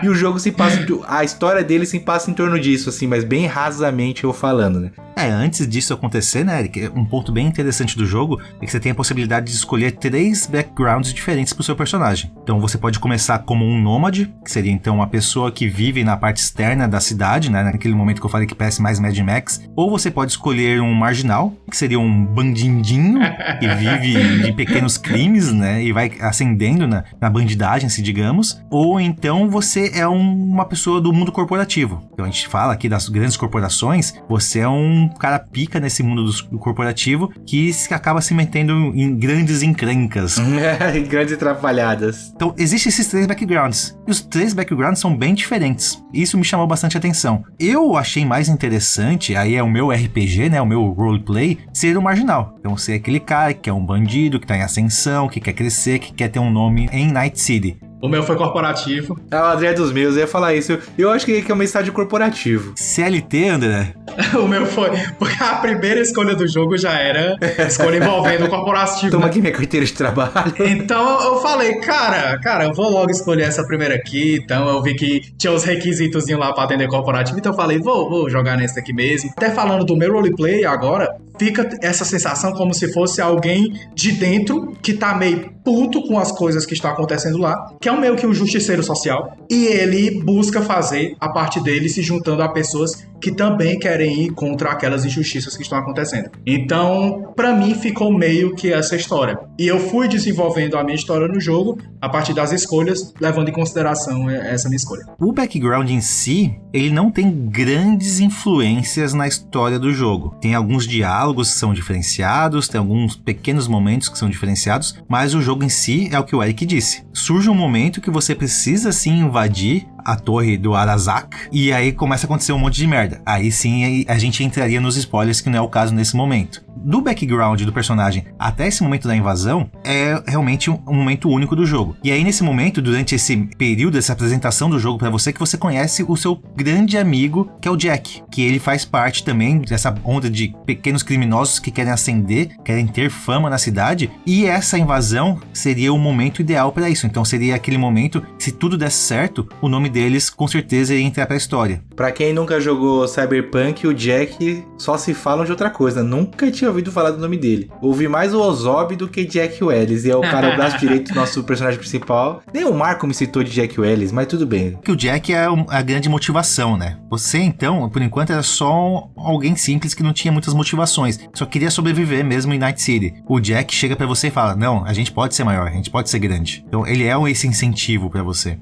e o jogo se passa, a história dele se passa em torno disso, assim, mas bem rasamente eu falando, né?
Antes disso acontecer, né, Eric, um ponto bem interessante do jogo é que você tem a possibilidade de escolher 3 backgrounds diferentes pro seu personagem. Então você pode começar como um nômade, que seria então uma pessoa que vive na parte externa da cidade, né, naquele momento que eu falei que parece mais Mad Max, ou você pode escolher um marginal, que seria um bandidinho que vive de pequenos crimes, né, e vai ascendendo na bandidagem, se digamos, ou então você é uma pessoa do mundo corporativo. Então a gente fala aqui das grandes corporações, você é um cara pica nesse mundo do corporativo que acaba se metendo em grandes encrencas.
Em grandes atrapalhadas.
Então, existem esses 3 backgrounds. E os 3 backgrounds são bem diferentes. Isso me chamou bastante atenção. Eu achei mais interessante, aí é o meu RPG, né, o meu roleplay, ser o marginal. Então, ser aquele cara que é um bandido, que tá em ascensão, que quer crescer, que quer ter um nome em Night City.
O meu foi corporativo.
O André é dos meus, eu ia falar isso. Eu acho que é um estágio corporativo.
CLT, André?
O meu foi... Porque a primeira escolha do jogo já era escolha envolvendo o corporativo.
Toma aqui minha carteira de trabalho.
Então eu falei, cara, eu vou logo escolher essa primeira aqui. Então eu vi que tinha os requisitos lá pra atender corporativo. Então eu falei, vou jogar nesse aqui mesmo. Até falando do meu roleplay agora, fica essa sensação como se fosse alguém de dentro que tá meio puto com as coisas que estão acontecendo lá, que é meio que um justiceiro social, e ele busca fazer a parte dele se juntando a pessoas que também querem ir contra aquelas injustiças que estão acontecendo. Então, pra mim, ficou meio que essa história. E eu fui desenvolvendo a minha história no jogo a partir das escolhas, levando em consideração essa minha escolha.
O background em si, ele não tem grandes influências na história do jogo. Tem alguns diálogos que são diferenciados, tem alguns pequenos momentos que são diferenciados, mas o jogo em si é o que o Eric disse. Surge um momento momento que você precisa sim invadir a torre do Arasaka, e aí começa a acontecer um monte de merda. Aí sim a gente entraria nos spoilers, que não é o caso nesse momento. Do background do personagem até esse momento da invasão, é realmente um momento único do jogo. E aí nesse momento, durante esse período, essa apresentação do jogo pra você, que você conhece o seu grande amigo, que é o Jack, que ele faz parte também dessa onda de pequenos criminosos que querem ascender, querem ter fama na cidade, e essa invasão seria o momento ideal pra isso. Então seria aquele momento, se tudo desse certo, o nome deles com certeza ia entrar pra história.
Pra quem nunca jogou Cyberpunk, o Jack só se falam de outra coisa. Nunca tinha ouvido falar do nome dele. Ouvi mais o Ozob do que Jack Wells. E é o cara, o braço direito do nosso personagem principal. Nem o Marco me citou de Jack Wells, mas tudo bem.
Que o Jack é a grande motivação, né? Você, então, por enquanto, era só alguém simples que não tinha muitas motivações. Só queria sobreviver mesmo em Night City. O Jack chega pra você e fala, não, a gente pode ser maior, a gente pode ser grande. Então, ele é esse incentivo pra você.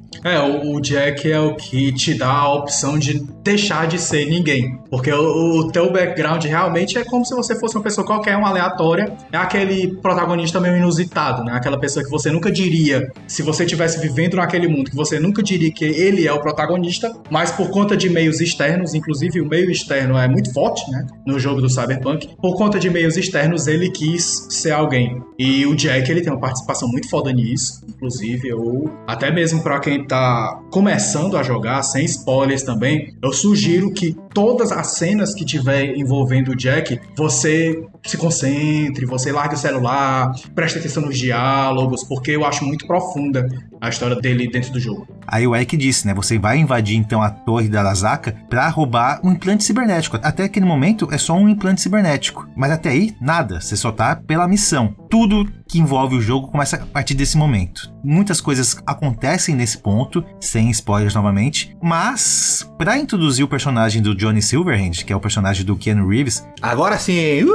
O Jack é o que te dá a opção de deixar de ser ninguém. Porque o teu background realmente é como se você fosse uma pessoa qualquer, uma aleatória. É aquele protagonista meio inusitado, né? Aquela pessoa que você nunca diria, se você estivesse vivendo naquele mundo, que você nunca diria que ele é o protagonista, mas por conta de meios externos, inclusive o meio externo é muito forte, né? No jogo do Cyberpunk. Por conta de meios externos, ele quis ser alguém. E o Jack, ele tem uma participação muito foda nisso, inclusive, ou até mesmo pra quem tá começando a jogar, sem spoilers também, eu sugiro que todas as cenas que tiver envolvendo o Jack, você se concentre, você largue o celular, preste atenção nos diálogos, porque eu acho muito profunda a história dele dentro do jogo.
Aí o Eric disse, né? Você vai invadir então a torre da Arasaka pra roubar um implante cibernético. Até aquele momento é só um implante cibernético. Mas até aí, nada. Você só tá pela missão. Tudo que envolve o jogo começa a partir desse momento. Muitas coisas acontecem nesse ponto, sem spoilers novamente. Mas, pra introduzir o personagem do Johnny Silverhand, que é o personagem do Keanu Reeves...
Agora sim!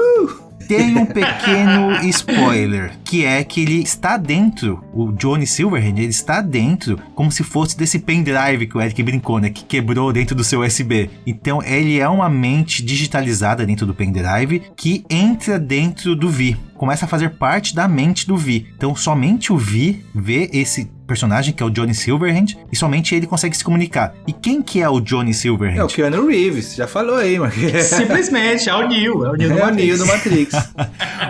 Tem um pequeno spoiler, que é que ele está dentro, o Johnny Silverhand, ele está dentro como se fosse desse pendrive que o Eric brincou, né, que quebrou dentro do seu USB. Então ele é uma mente digitalizada dentro do pendrive que entra dentro do Vi. Começa a fazer parte da mente do Vi. Então somente o Vi vê esse personagem, que é o Johnny Silverhand, e somente ele consegue se comunicar. E quem que é o Johnny Silverhand?
É o Keanu Reeves, já falou aí, mano.
Simplesmente, é o Neo do Matrix.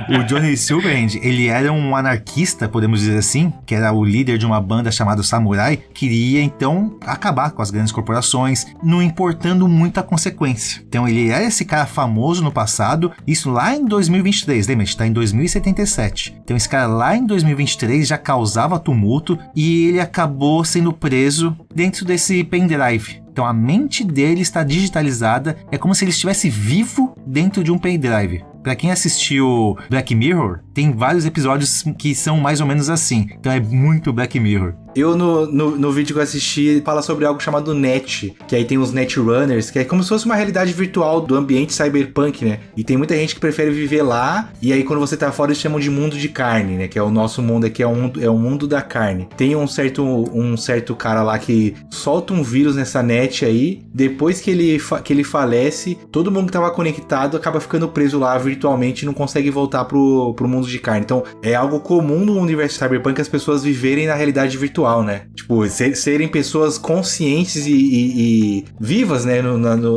O Johnny Silverhand, ele era um anarquista, podemos dizer assim, que era o líder de uma banda chamada Samurai, queria então acabar com as grandes corporações, não importando muito a consequência. Então ele era esse cara famoso no passado, isso lá em 2023, lembra? A gente tá em 2077. Então esse cara lá em 2023 já causava tumulto e ele acabou sendo preso dentro desse pendrive. Então a mente dele está digitalizada, é como se ele estivesse vivo dentro de um pendrive. Pra quem assistiu Black Mirror, tem vários episódios que são mais ou menos assim. Então é muito Black Mirror.
Eu, no vídeo que eu assisti, fala sobre algo chamado Net, que aí tem os Netrunners, que é como se fosse uma realidade virtual do ambiente cyberpunk, né? E tem muita gente que prefere viver lá, e aí quando você tá fora eles chamam de mundo de carne, né? Que é o nosso mundo aqui, é o mundo da carne. Tem um certo cara lá que solta um vírus nessa net aí, depois que ele falece, todo mundo que tava conectado acaba ficando preso lá virtualmente e não consegue voltar pro mundo de carne. Então, é algo comum no universo cyberpunk as pessoas viverem na realidade virtual, né? Tipo, serem pessoas conscientes e vivas, né?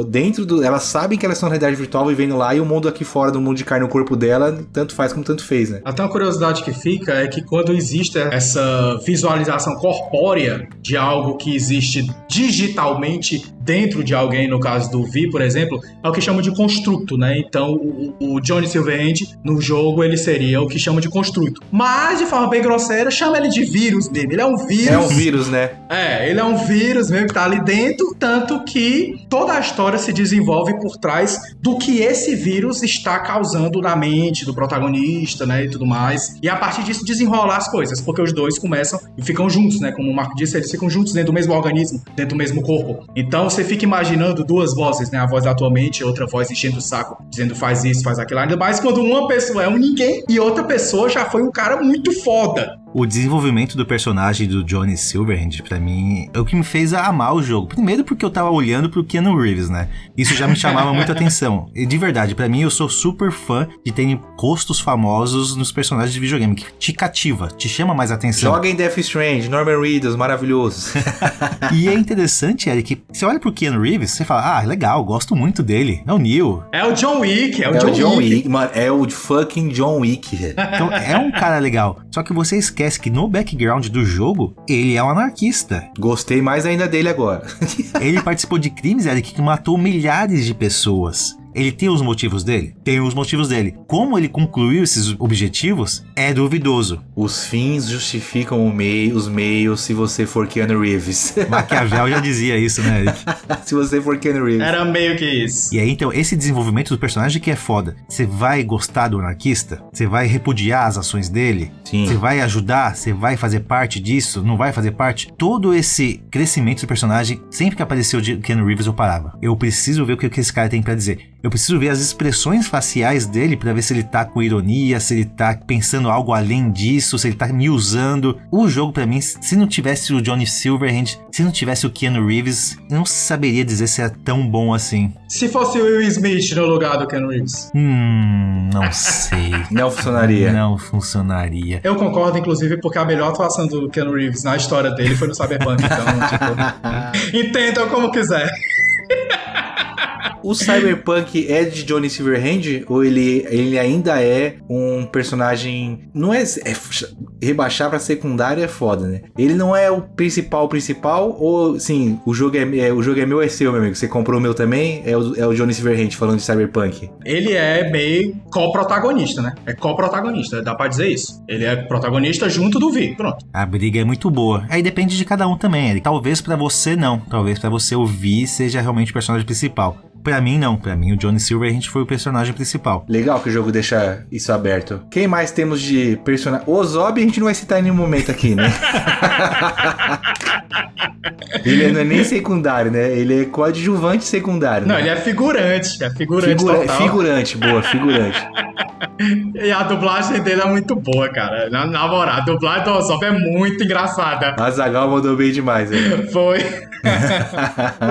Dentro do... Elas sabem que elas estão na realidade virtual vivendo lá e o mundo aqui fora do mundo de carne, o corpo dela, tanto faz como tanto fez, né?
Até uma curiosidade que fica é que quando existe essa visualização corpórea de algo que existe digitalmente dentro de alguém, no caso do Vi, por exemplo, é o que chamam de construto, né? Então, o Johnny Silverhand, no jogo, ele seria o que chamam de construto. Mas, de forma bem grosseira, chama ele de vírus mesmo. Ele é um vírus.
É um vírus, né?
Ele é um vírus mesmo que tá ali dentro, tanto que toda a história se desenvolve por trás do que esse vírus está causando na mente do protagonista, né, e tudo mais. E a partir disso desenrolar as coisas, porque os dois começam e ficam juntos, né? Como o Marco disse, eles ficam juntos dentro do mesmo organismo, dentro do mesmo corpo. Então, você fica imaginando duas vozes, né? A voz da tua mente e outra voz enchendo o saco, dizendo faz isso, faz aquilo. Ainda mais quando uma pessoa é um ninguém e outra pessoa já foi um cara muito foda.
O desenvolvimento do personagem do Johnny Silverhand, pra mim, é o que me fez amar o jogo. Primeiro porque eu tava olhando pro Keanu Reeves, né? Isso já me chamava muita atenção. E de verdade, pra mim, eu sou super fã de terem rostos famosos nos personagens de videogame, que te cativa, te chama mais atenção.
Joga em Death Stranding, Norman Reedus, maravilhoso.
E é interessante, Eric, que você olha pro Keanu Reeves, você fala, legal, gosto muito dele. É o Neo.
É o John Wick,
É o John Wick, mano, é o fucking John Wick, velho.
Então é um cara legal. Só que você esquece que no background do jogo, ele é um anarquista.
Gostei mais ainda dele agora.
Ele participou de crimes, Eric, que matou milhares de pessoas. Ele tem os motivos dele? Tem os motivos dele. Como ele concluiu esses objetivos é duvidoso.
Os fins justificam os meios se você for Keanu Reeves.
Maquiavel já dizia isso, né, Eric?
Se você for Keanu Reeves.
Era meio que isso.
E aí, então, esse desenvolvimento do personagem que é foda. Você vai gostar do anarquista? Você vai repudiar as ações dele?
Sim.
Você vai ajudar? Você vai fazer parte disso? Não vai fazer parte? Todo esse crescimento do personagem, sempre que apareceu o Keanu Reeves, eu parava. Eu preciso ver o que esse cara tem pra dizer. Eu preciso ver as expressões faciais dele pra ver se ele tá com ironia, se ele tá pensando algo além disso, se ele tá me usando. O jogo, pra mim, se não tivesse o Johnny Silverhand, se não tivesse o Keanu Reeves, eu não saberia dizer se é tão bom assim.
Se fosse o Will Smith no lugar do Keanu Reeves.
Não sei.
Não funcionaria.
Não funcionaria.
Eu concordo, inclusive, porque a melhor atuação do Keanu Reeves na história dele foi no Cyberpunk. Então, tipo, entendam como quiser.
O Cyberpunk é de Johnny Silverhand ou ele ainda é um personagem... Não é rebaixar pra secundário é foda, né? Ele não é o principal ou, sim, o jogo é meu, é seu, meu amigo. Você comprou o meu também? É o Johnny Silverhand falando de Cyberpunk.
Ele é meio co-protagonista, né? É co-protagonista, dá pra dizer isso. Ele é protagonista junto do Vi, pronto.
A briga é muito boa. Aí depende de cada um também, Eric. Talvez pra você não. Talvez pra você o Vi seja realmente o personagem principal. Pra mim, não. Pra mim, o Johnny Silverhand foi o personagem principal.
Legal que o jogo deixa isso aberto. Quem mais temos de personagem? O Zob a gente não vai citar em nenhum momento aqui, né? Ele não é nem secundário, né? Ele é coadjuvante secundário.
Não,
né?
ele é figurante. É figurante total.
Figurante, boa, figurante.
E a dublagem dele é muito boa, cara. Na moral, a dublagem do Ozop é muito engraçada.
A Zagal mandou bem demais, velho.
Foi.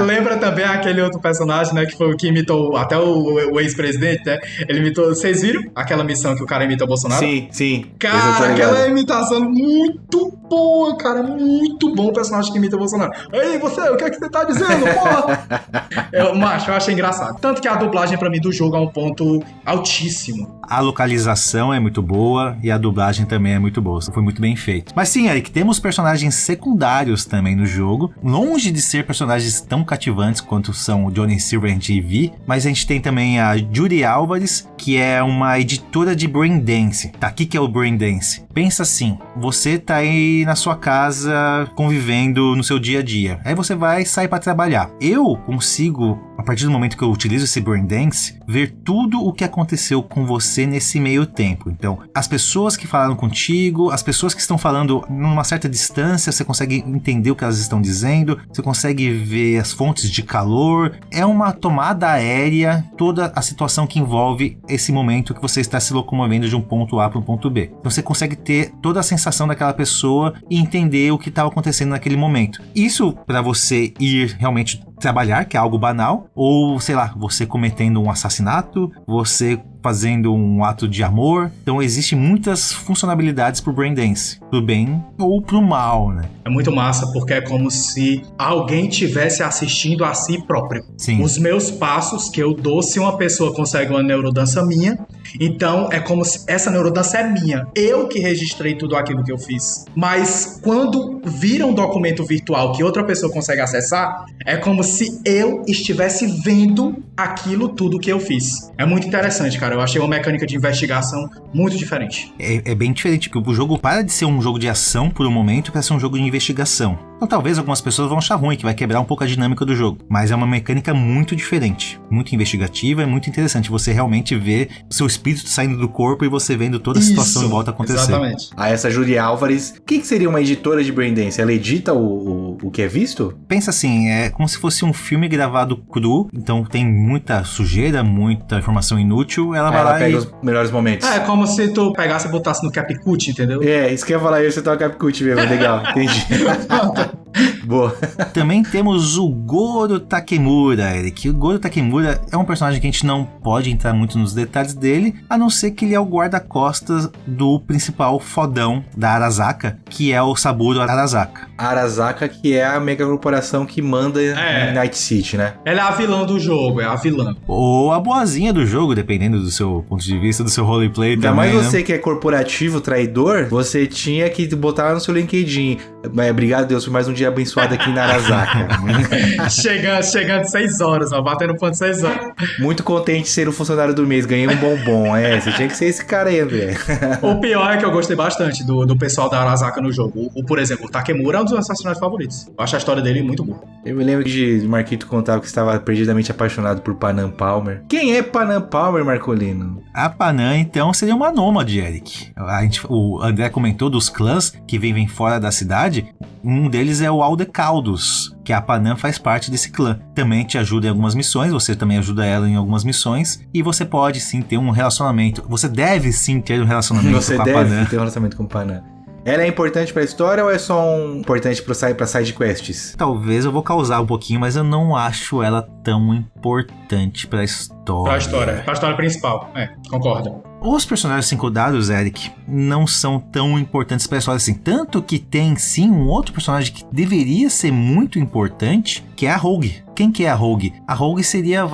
Lembra também aquele outro personagem, né? Que foi o que imitou até o ex-presidente, né? Ele imitou. Vocês viram aquela missão que o cara imita o Bolsonaro?
Sim.
Cara, aquela imitação muito boa, cara. Muito bom o personagem que imita o Bolsonaro. Ei, você, o que é que você tá dizendo, porra? Macho, eu achei engraçado. Tanto que a dublagem pra mim do jogo é um ponto altíssimo.
A localização é muito boa e a dublagem também é muito boa. Foi muito bem feito. Mas sim, Eric, temos personagens secundários também no jogo. Longe de ser personagens tão cativantes quanto são o Johnny Silverhand e Vi. Mas a gente tem também a Judy Álvares, que é uma editora de Braindance. Tá, o que é o Braindance? Pensa assim, você tá aí na sua casa convivendo no seu dia a dia. Aí você vai sair pra trabalhar. Eu consigo, a partir do momento que eu utilizo esse Braindance, ver tudo o que aconteceu com você nesse meio tempo. Então, as pessoas que falaram contigo, as pessoas que estão falando numa certa distância, você consegue entender o que elas estão dizendo, você consegue ver as fontes de calor. É uma tomada aérea, toda a situação que envolve esse momento que você está se locomovendo de um ponto A para um ponto B. Então, você consegue ter toda a sensação daquela pessoa e entender o que estava acontecendo naquele momento. Isso para você ir realmente trabalhar, que é algo banal, ou, sei lá, você cometendo um assassinato, você fazendo um ato de amor. Então, existem muitas funcionalidades pro Braindance, pro bem ou pro mal, né?
É muito massa, porque é como se alguém estivesse assistindo a si próprio.
Sim.
Os meus passos que eu dou, se uma pessoa consegue uma neurodança minha, então é como se essa neurodança é minha. Eu que registrei tudo aquilo que eu fiz. Mas quando vira um documento virtual que outra pessoa consegue acessar, é como se eu estivesse vendo aquilo tudo que eu fiz. É muito interessante, cara. Eu achei uma mecânica de investigação muito diferente.
É bem diferente, porque o jogo para de ser um jogo de ação por um momento para ser um jogo de investigação. Então talvez algumas pessoas vão achar ruim, que vai quebrar um pouco a dinâmica do jogo. Mas é uma mecânica muito diferente, muito investigativa e muito interessante. Você realmente vê o seu espírito saindo do corpo e você vendo toda a situação em volta acontecer.
Exatamente.
Essa Julie Álvares, o que seria uma editora de Braindance? Ela edita o que é visto?
Pensa assim, é como se fosse um filme gravado cru, então tem muita sujeira, muita informação inútil, ela vai lá
pega os melhores momentos.
É como se tu pegasse e botasse no CapCut, entendeu?
Isso que eu ia falar, você tá no CapCut mesmo, legal, entendi. Boa.
Também temos o Goro Takemura, Eric. O Goro Takemura é um personagem que a gente não pode entrar muito nos detalhes dele, a não ser que ele é o guarda-costas do principal fodão da Arasaka, que é o Saburo Arasaka.
Arasaka, que é a mega corporação que manda em Night City, né?
Ela é a vilã do jogo, é a vilã.
Ou a boazinha do jogo, dependendo do seu ponto de vista, do seu roleplay também.
Ainda mais
né?
você que é corporativo, traidor, você tinha que botar lá no seu LinkedIn. Obrigado, Deus, por mais um dia abençoado aqui na Arasaka.
chegando 6 horas, ó, batendo ponto 6 horas.
Muito contente de ser o funcionário do mês, ganhei um bombom. Você tinha que ser esse cara aí, André.
O pior é que eu gostei bastante do pessoal da Arasaka no jogo. Por exemplo, o Takemura é um dos meus assassinatos favoritos. Eu acho a história dele muito boa.
Eu me lembro de Marquito contava que estava perdidamente apaixonado por Panam Palmer. Quem é Panam Palmer, Marcolino?
A Panam, então, seria uma nômade, Eric. O André comentou dos clãs que vivem fora da cidade. Um deles é o Aldecaldos, que a Panam faz parte desse clã. Também te ajuda em algumas missões, você também ajuda ela em algumas missões, e você pode sim ter um relacionamento. Você deve sim ter um relacionamento com a Panam.
Você deve ter um relacionamento com a Panam. Ela é importante pra história ou é só importante pra side quests?
Talvez eu vou causar um pouquinho, mas eu não acho ela tão importante pra história.
Pra história principal, concordo.
Os personagens 5 dados, Eric, não são tão importantes pra história assim. Tanto que tem sim um outro personagem que deveria ser muito importante, que é a Rogue. Quem que é a Rogue? A Rogue seria,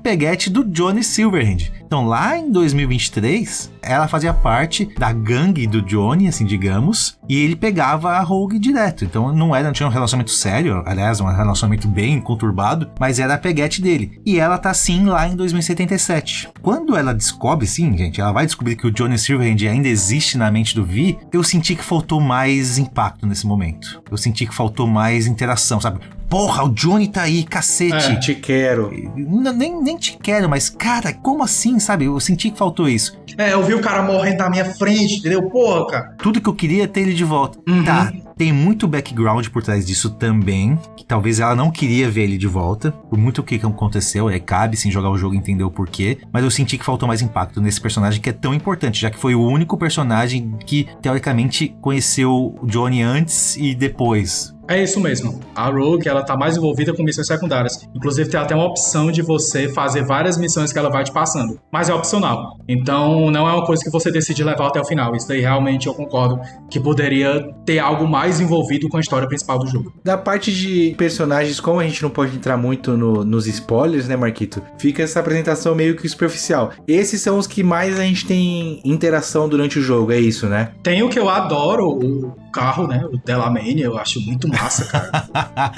peguete do Johnny Silverhand. Então lá em 2023, ela fazia parte da gangue do Johnny, assim, digamos, e ele pegava a Rogue direto. Então não tinha um relacionamento sério, aliás, um relacionamento bem conturbado, mas era a peguete dele. E ela tá sim lá em 2077. Quando ela descobre, sim, gente, ela vai descobrir que o Johnny Silverhand ainda existe na mente do Vi, eu senti que faltou mais impacto nesse momento. Eu senti que faltou mais interação, sabe? Porra, o Johnny tá aí, cacete.
Te quero.
Nem te quero, mas, cara, como assim, sabe? Eu senti que faltou isso.
Eu vi o cara morrendo na minha frente, entendeu? Porra, cara.
Tudo que eu queria é ter ele de volta.
Uhum.
Tá, tem muito background por trás disso também, que talvez ela não queria ver ele de volta, por muito o que aconteceu, cabe sim jogar o jogo e entender o porquê, mas eu senti que faltou mais impacto nesse personagem que é tão importante, já que foi o único personagem que, teoricamente, conheceu o Johnny antes e depois.
É isso mesmo. A Rogue, ela tá mais envolvida com missões secundárias. Inclusive, tem até uma opção de você fazer várias missões que ela vai te passando. Mas é opcional. Então, não é uma coisa que você decide levar até o final. Isso daí, realmente, eu concordo que poderia ter algo mais envolvido com a história principal do jogo.
Da parte de personagens, como a gente não pode entrar muito nos spoilers, né, Marquito? Fica essa apresentação meio que superficial. Esses são os que mais a gente tem interação durante o jogo, é isso, né?
Tem o que eu adoro, o carro, né? O Delamane, eu acho muito massa, cara.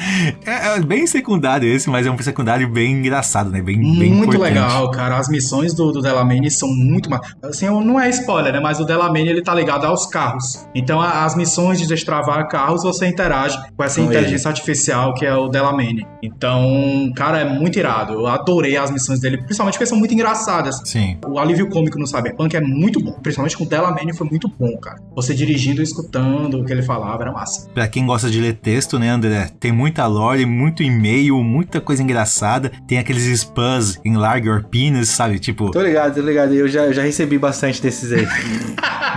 É bem secundário esse, mas é um secundário bem engraçado, né? Bem
muito
importante.
legal, cara. As missões do Delamane são muito massa. Assim, não é spoiler, né? Mas o Delamane, ele tá ligado aos carros. Então, as missões de destravar carros, você interage com essa inteligência artificial que é o Delamane. Então, cara, é muito irado. Eu adorei as missões dele, principalmente porque são muito engraçadas.
Sim.
O alívio cômico no Cyberpunk é muito bom. Principalmente com o Delamane foi muito bom, cara. Você dirigindo e escutando o que ele falava, era massa.
Pra quem gosta de ler texto, né, André? Tem muita lore, muito e-mail, muita coisa engraçada. Tem aqueles spams em Large or Penis, sabe? Tipo...
Tô ligado. Eu já recebi bastante desses aí.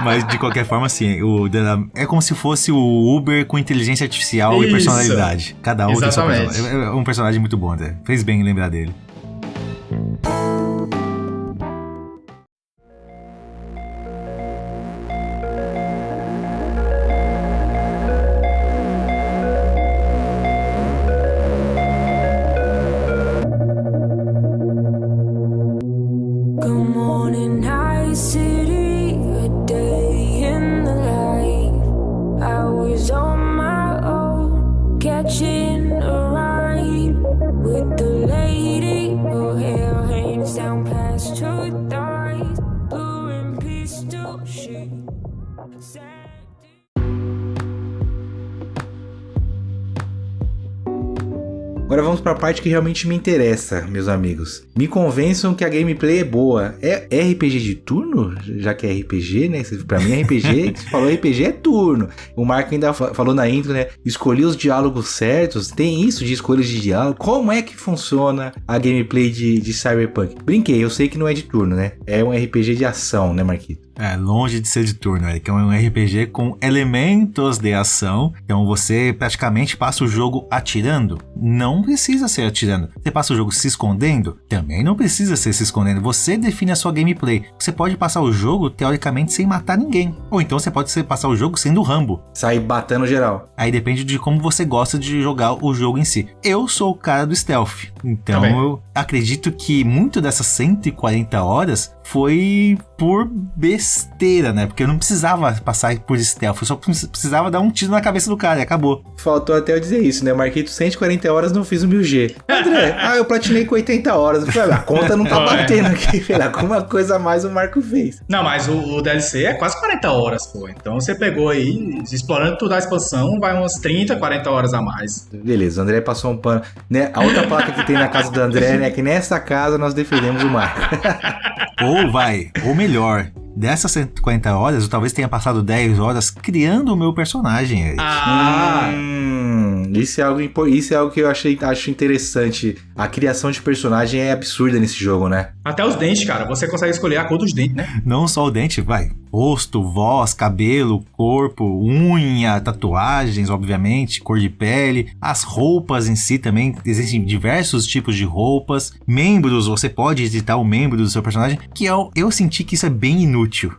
Mas, de qualquer forma, assim, é como se fosse o Uber com inteligência artificial
Isso.
E personalidade. Cada um tem sua
Exatamente.
personalidade. É um personagem muito bom, André. Fez bem em lembrar dele.
Good morning, night city, a day in the life. I was on my own, catching a ride with the lady. Her hair hangs down past her thighs, blue and pistol shit.
Agora vamos pra parte que realmente me interessa, meus amigos. Me convençam que a gameplay é boa. É RPG de turno? Já que é RPG, né? Pra mim é RPG, você falou RPG é turno. O Marco ainda falou na intro, né? Escolhi os diálogos certos. Tem isso de escolhas de diálogo? Como é que funciona a gameplay de Cyberpunk? Brinquei, eu sei que não é de turno, né? É um RPG de ação, né, Marquito?
É, longe de ser de turno, Eric. É um RPG com elementos de ação. Então você praticamente passa o jogo atirando. Não precisa ser atirando. Você passa o jogo se escondendo. Também não precisa ser se escondendo. Você define a sua gameplay. Você pode passar o jogo, teoricamente, sem matar ninguém. Ou então você pode passar o jogo sendo o Rambo.
Sair batendo geral.
Aí depende de como você gosta de jogar o jogo em si. Eu sou o cara do stealth. Então eu acredito que muito dessas 140 horas foi por besteira, né? Porque eu não precisava passar por stealth, eu só precisava dar um tiro na cabeça do cara e acabou.
Faltou até eu dizer isso, né? Eu marquei 140 horas, não fiz o 1000G. André, eu platinei com 80 horas. Eu falei, a conta não tá batendo aqui, filho. Alguma coisa a mais o Marco fez.
Não, mas o DLC é quase 40 horas, pô. Então você pegou aí, explorando toda a expansão, vai umas 30, 40 horas a mais.
Beleza, o André passou um pano. Né? A outra placa que tem na casa do André, né? Que nessa casa nós defendemos o Marco.
Ou melhor, dessas 140 horas, eu talvez tenha passado 10 horas criando o meu personagem, Eric.
Isso é algo que eu acho interessante. A criação de personagem é absurda nesse jogo, né?
Até os dentes, cara. Você consegue escolher a cor dos dentes, né?
Não só o dente, rosto, voz, cabelo, corpo, unha, tatuagens, obviamente, cor de pele, as roupas em si também, existem diversos tipos de roupas, membros, você pode editar o membro do seu personagem, que eu senti que isso é bem inútil.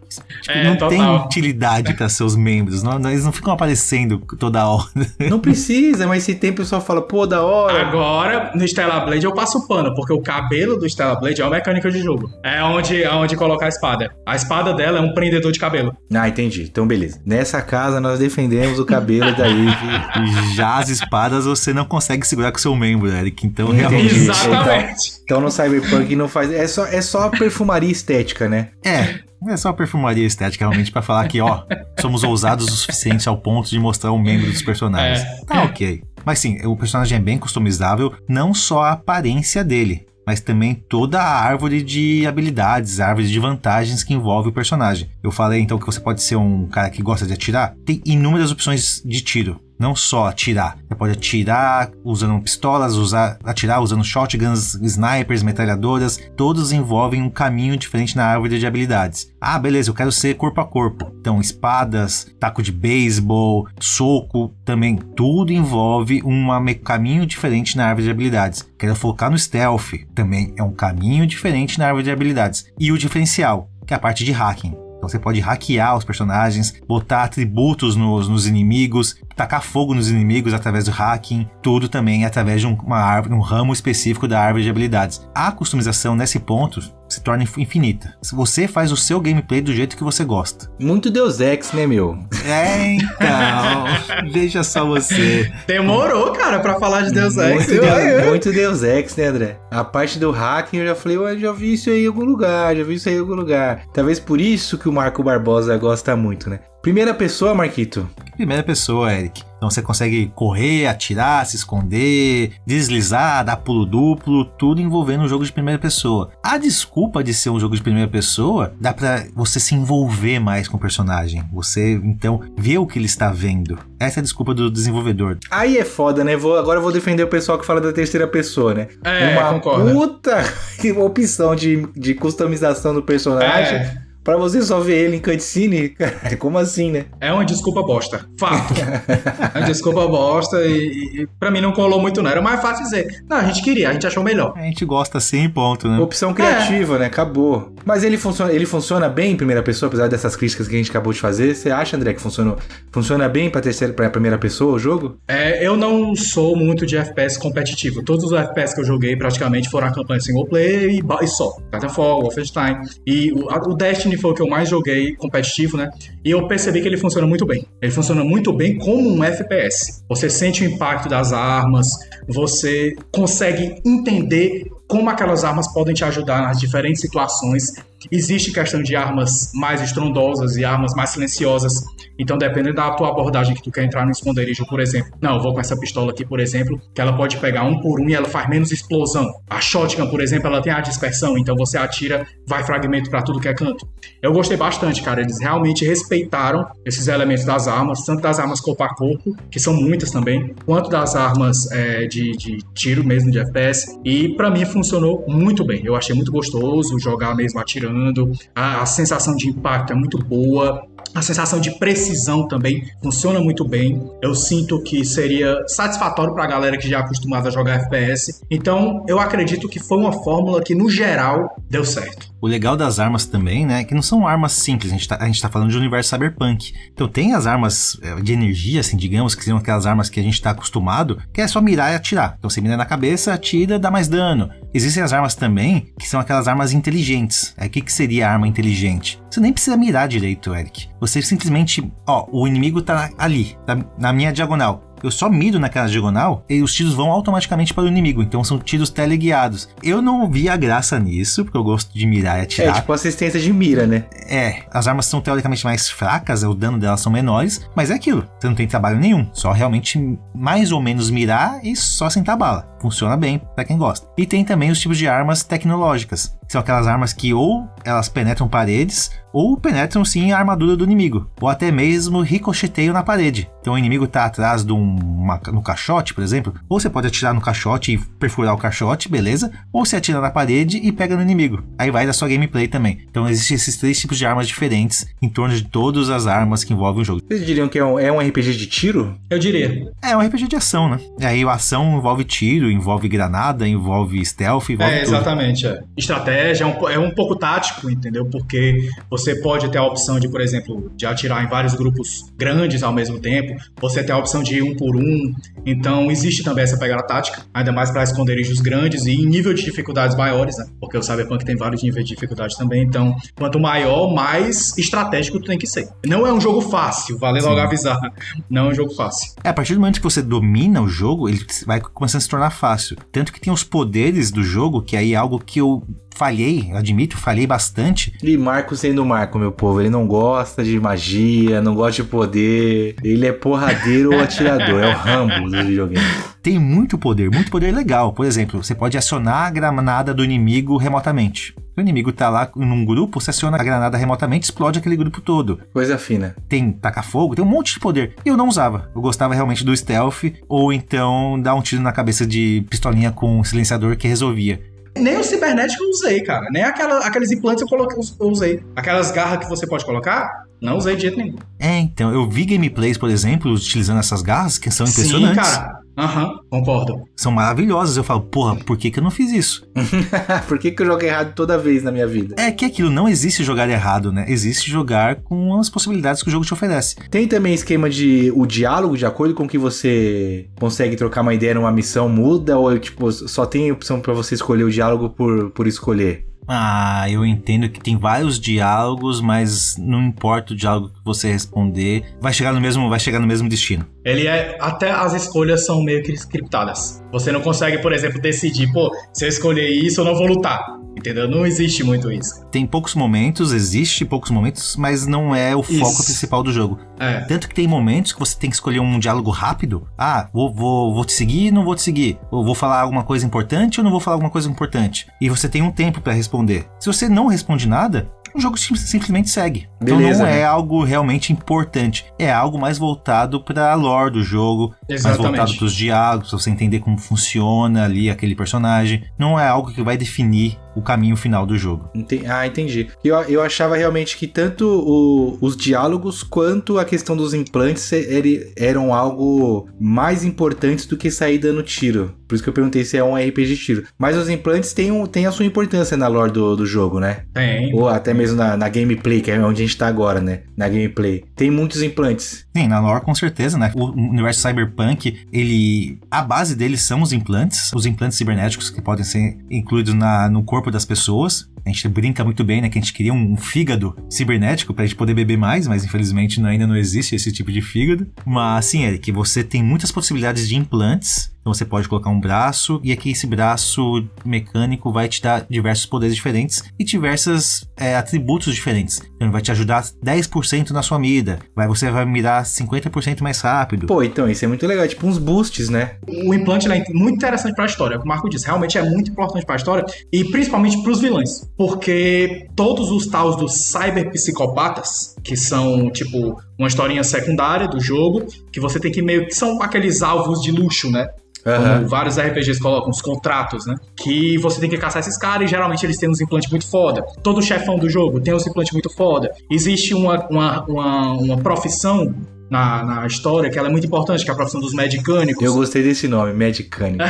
Não
total.
tem utilidade para seus membros, eles não ficam aparecendo toda hora.
Não precisa, mas esse tempo o pessoal fala, pô, da hora.
Agora, no Stellar Blade eu passo o pano, porque o cabelo do Stellar Blade é uma mecânica de jogo. É onde colocar a espada. A espada dela é um prendedor de cabelo.
Ah, entendi. Então, beleza. Nessa casa, nós defendemos o cabelo da Ivy.
Já as espadas você não consegue segurar com o seu membro, Eric. Então, realmente...
Exatamente.
Então, no Cyberpunk não faz... É só perfumaria estética, né?
É só perfumaria estética, realmente, pra falar que, somos ousados o suficiente ao ponto de mostrar o membro dos personagens. Tá ok. Mas sim, o personagem é bem customizável, não só a aparência dele, mas também toda a árvore de habilidades, a árvore de vantagens que envolve o personagem. Eu falei então que você pode ser um cara que gosta de atirar. Tem inúmeras opções de tiro. Não só atirar. Você pode atirar usando pistolas, atirar usando shotguns, snipers, metralhadoras. Todos envolvem um caminho diferente na árvore de habilidades. Ah, beleza, eu quero ser corpo a corpo. Então, espadas, taco de beisebol, soco, também. Tudo envolve um caminho diferente na árvore de habilidades. Quero focar no stealth. Também é um caminho diferente na árvore de habilidades. E o diferencial, que é a parte de hacking. Então você pode hackear os personagens, botar atributos nos inimigos, tacar fogo nos inimigos através do hacking, tudo também através de uma árvore, um ramo específico da árvore de habilidades. A customização nesse ponto se torna infinita. Você faz o seu gameplay do jeito que você gosta.
Muito Deus Ex, né, meu?
Então, veja só você.
Demorou, cara, pra falar de Deus Ex.
Muito Deus Ex, né, André? A parte do hacking eu já falei, eu já vi isso aí em algum lugar, Talvez por isso que o Marco Barbosa gosta muito, né? Primeira pessoa, Marquito?
Primeira pessoa, Eric. Então você consegue correr, atirar, se esconder, deslizar, dar pulo duplo, tudo envolvendo um jogo de primeira pessoa. A desculpa de ser um jogo de primeira pessoa, dá pra você se envolver mais com o personagem. Você, então, vê o que ele está vendo. Essa é a desculpa do desenvolvedor.
Aí é foda, né? Agora eu vou defender o pessoal que fala da terceira pessoa, né?
Concordo.
Puta opção de customização do personagem. Pra você só ver ele em cutscene, cara, como assim, né?
É uma desculpa bosta. Fato. É uma desculpa bosta e pra mim não colou muito não. Era mais fácil dizer, não, a gente achou melhor.
A gente gosta assim, ponto, né?
Opção criativa, né? Acabou. Mas ele funciona bem em primeira pessoa, apesar dessas críticas que a gente acabou de fazer. Você acha, André, que funciona bem pra primeira pessoa o jogo?
Eu não sou muito de FPS competitivo. Todos os FPS que eu joguei praticamente foram a campanha single player e só. Titanfall, Wolfenstein. E o Destiny foi o que eu mais joguei competitivo, né? E eu percebi que ele funciona muito bem. Ele funciona muito bem como um FPS. Você sente o impacto das armas, você consegue entender como aquelas armas podem te ajudar nas diferentes situações. Existe questão de armas mais estrondosas e armas mais silenciosas. Então, dependendo da tua abordagem que tu quer entrar no esconderijo, por exemplo. Não, eu vou com essa pistola aqui, por exemplo, que ela pode pegar um por um e ela faz menos explosão. A shotgun, por exemplo, ela tem a dispersão, então você atira, vai fragmento pra tudo que é canto. Eu gostei bastante, cara. Eles realmente respeitaram esses elementos das armas, tanto das armas corpo a corpo, que são muitas também, quanto das armas de tiro mesmo, de FPS. E pra mim funcionou muito bem. Eu achei muito gostoso jogar mesmo atirando. A sensação de impacto é muito boa. A sensação de precisão também funciona muito bem. Eu sinto que seria satisfatório pra galera que já é acostumada a jogar FPS. Então, eu acredito que foi uma fórmula que, no geral, deu certo.
O legal das armas também, né, que não são armas simples, a gente tá falando de universo cyberpunk. Então tem as armas de energia, assim, digamos, que são aquelas armas que a gente tá acostumado, que é só mirar e atirar. Então você mira na cabeça, atira, dá mais dano. Existem as armas também, que são aquelas armas inteligentes. O que seria a arma inteligente? Você nem precisa mirar direito, Eric. Você simplesmente, o inimigo tá ali, tá na minha diagonal. Eu só miro naquela diagonal e os tiros vão automaticamente para o inimigo. Então são tiros teleguiados. Eu não vi a graça nisso, porque eu gosto de mirar e atirar.
É tipo assistência de mira, né?
As armas são teoricamente mais fracas, o dano delas são menores, mas é aquilo. Você não tem trabalho nenhum. Só realmente mais ou menos mirar e só sentar bala. Funciona bem pra quem gosta. E tem também os tipos de armas tecnológicas. São aquelas armas que ou elas penetram paredes, ou penetram sim a armadura do inimigo, ou até mesmo ricocheteiam na parede. Então o inimigo tá atrás no caixote, por exemplo, ou você pode atirar no caixote e perfurar o caixote, beleza? Ou você atira na parede e pega no inimigo. Aí vai da sua gameplay também. Então existem esses 3 tipos de armas diferentes em torno de todas as armas que envolvem o jogo.
Vocês diriam que é um RPG de tiro?
Eu diria.
É um RPG de ação, né? E aí a ação envolve tiro, envolve granada, envolve stealth, envolve tudo.
Exatamente. Estratégia é um pouco tático, entendeu? Porque você pode ter a opção de, por exemplo, de atirar em vários grupos grandes ao mesmo tempo. Você tem a opção de ir um por um. Então existe também essa pegada tática, ainda mais para esconderijos grandes e em nível de dificuldades maiores, né? Porque o Cyberpunk tem vários níveis de dificuldade também. Então, quanto maior, mais estratégico tu tem que ser. Não é um jogo fácil, vale logo avisar. Não é um jogo fácil.
A partir do momento que você domina o jogo, ele vai começando a se tornar fácil. Tanto que tem os poderes do jogo, que aí é algo que eu falhei bastante.
E Marco sendo Marco, meu povo, ele não gosta de magia, não gosta de poder, ele é porradeiro ou atirador, é o Rambo do videogame.
Tem muito poder legal. Por exemplo, você pode acionar a granada do inimigo remotamente. O inimigo tá lá num grupo, você aciona a granada remotamente, explode aquele grupo todo.
Coisa fina.
Tem taca-fogo, tem um monte de poder. E eu não usava. Eu gostava realmente do stealth, ou então dar um tiro na cabeça de pistolinha com um silenciador que resolvia.
Nem o cibernético eu usei, cara. Nem aqueles implantes eu usei. Aquelas garras que você pode colocar, não usei de jeito nenhum.
Então, eu vi gameplays, por exemplo, utilizando essas garras, que são impressionantes.
Sim, cara. Concordo.
São maravilhosas. Eu falo, porra, por que eu não fiz isso?
Por que eu joguei errado toda vez na minha vida?
É que aquilo não existe jogar errado, né? Existe jogar com as possibilidades que o jogo te oferece.
Tem também esquema de o diálogo, de acordo com que você consegue trocar uma ideia numa missão, muda? Ou tipo, só tem opção pra você escolher o diálogo por escolher?
Eu entendo que tem vários diálogos, mas não importa o diálogo que você responder, vai chegar no mesmo destino.
Até as escolhas são meio que scriptadas. Você não consegue, por exemplo, decidir, se eu escolher isso, eu não vou lutar. Entendeu? Não existe muito isso.
Tem poucos momentos, mas não é o foco principal do jogo. Tanto que tem momentos que você tem que escolher um diálogo rápido. Vou te seguir, não vou te seguir. Ou vou falar alguma coisa importante ou não vou falar alguma coisa importante. E você tem um tempo pra responder. Se você não responde nada, o jogo simplesmente segue.
Beleza,
então não é
né?
algo realmente importante. É algo mais voltado pra lore do jogo.
Exatamente.
Mais voltado pros diálogos, pra você entender como funciona ali aquele personagem. Não é algo que vai definir o caminho final do jogo.
Entendi. Eu achava realmente que tanto os diálogos quanto a questão dos implantes eram algo mais importantes do que sair dando tiro. Por isso que eu perguntei se é um RPG de tiro. Mas os implantes têm a sua importância na lore do jogo, né?
Tem.
Ou até mesmo na gameplay, que é onde a gente tá agora, né? Na gameplay. Tem muitos implantes.
Sim, na lore com certeza, né? O universo cyberpunk, a base dele são os implantes cibernéticos que podem ser incluídos no corpo das pessoas. A gente brinca muito bem, né, que a gente queria um fígado cibernético pra gente poder beber mais, mas infelizmente ainda não existe esse tipo de fígado. Mas sim, Eric, você tem muitas possibilidades de implantes Então você pode colocar um braço, e aqui esse braço mecânico vai te dar diversos poderes diferentes e diversos atributos diferentes. Então ele vai te ajudar 10% na sua mira, você vai mirar 50% mais rápido.
Pô, então isso é muito legal, tipo uns boosts, né?
O implante é muito interessante pra história, o Marco disse, realmente é muito importante pra história e principalmente pros vilões, porque todos os tais dos cyberpsicopatas, que são tipo uma historinha secundária do jogo, que você tem que meio que são aqueles alvos de luxo, né? Como vários RPGs colocam, os contratos, né? Que você tem que caçar esses caras e geralmente eles têm uns implantes muito foda. Todo chefão do jogo tem uns implantes muito foda. Existe uma profissão na história, que ela é muito importante, que é a profissão dos medicânicos.
Eu gostei desse nome, medicânico.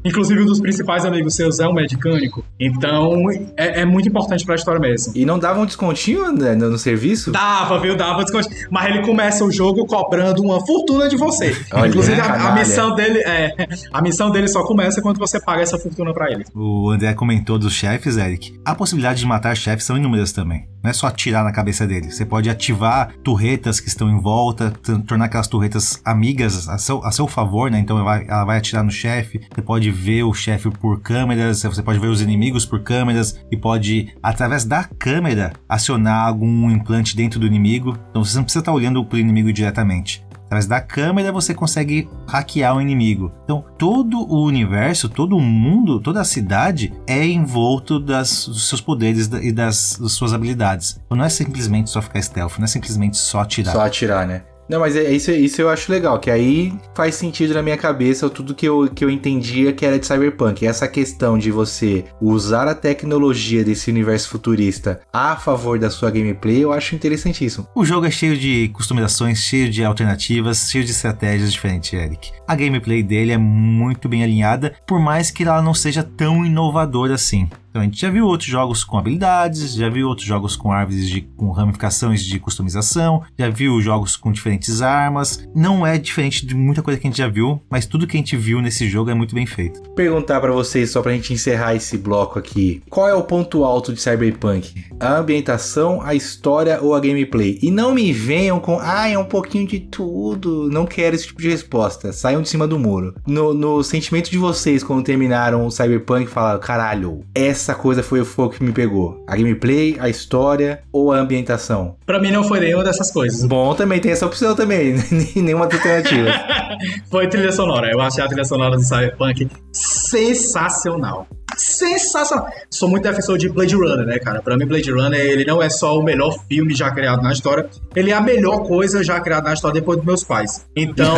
Inclusive, um dos principais amigos seus é um medicânico. Então, é muito importante pra história mesmo.
E não dava um descontinho, né, no serviço?
Dava descontinho. Mas ele começa o jogo cobrando uma fortuna de você.
Olha,
inclusive, a missão dele só começa quando você paga essa fortuna pra ele.
O André comentou dos chefes, Eric. A possibilidade de matar chefes são inúmeras também. Não é só atirar na cabeça dele. Você pode ativar turretas que estão em volta, tornar aquelas turretas amigas a seu favor, né? Então ela vai atirar no chefe. Você pode ver o chefe por câmeras, você pode ver os inimigos por câmeras e pode, através da câmera, acionar algum implante dentro do inimigo. Então você não precisa estar olhando para o inimigo diretamente. Através da câmera você consegue hackear o inimigo. Então todo o universo, todo o mundo, toda a cidade é envolto dos seus poderes e das suas habilidades. Então não é simplesmente só ficar stealth, não é simplesmente só atirar.
Só atirar, né? Não, mas isso eu acho legal, que aí faz sentido na minha cabeça tudo que eu entendia que era de Cyberpunk. Essa questão de você usar a tecnologia desse universo futurista a favor da sua gameplay, eu acho interessantíssimo.
O jogo é cheio de customizações, cheio de alternativas, cheio de estratégias diferentes, Eric. A gameplay dele é muito bem alinhada, por mais que ela não seja tão inovadora assim. Então a gente já viu outros jogos com habilidades, já viu outros jogos com árvores com ramificações de customização, já viu jogos com diferentes armas. Não é diferente de muita coisa que a gente já viu, mas tudo que a gente viu nesse jogo é muito bem feito.
Perguntar pra vocês, só pra gente encerrar esse bloco aqui, qual é o ponto alto de Cyberpunk? A ambientação, a história ou a gameplay? E não me venham com, é um pouquinho de tudo. Não quero esse tipo de resposta. Saiam de cima do muro. No sentimento de vocês, quando terminaram o Cyberpunk, falaram, caralho, essa coisa foi o que me pegou. A gameplay, a história ou a ambientação?
Pra mim não foi nenhuma dessas coisas.
Bom, também tem essa opção também. Nenhuma alternativa.
Foi trilha sonora. Eu achei a trilha sonora do Cyberpunk sensacional. Sensacional. Sou muito defensor de Blade Runner, né, cara? Pra mim, Blade Runner, ele não é só o melhor filme já criado na história, ele é a melhor coisa já criada na história depois dos meus pais. Então,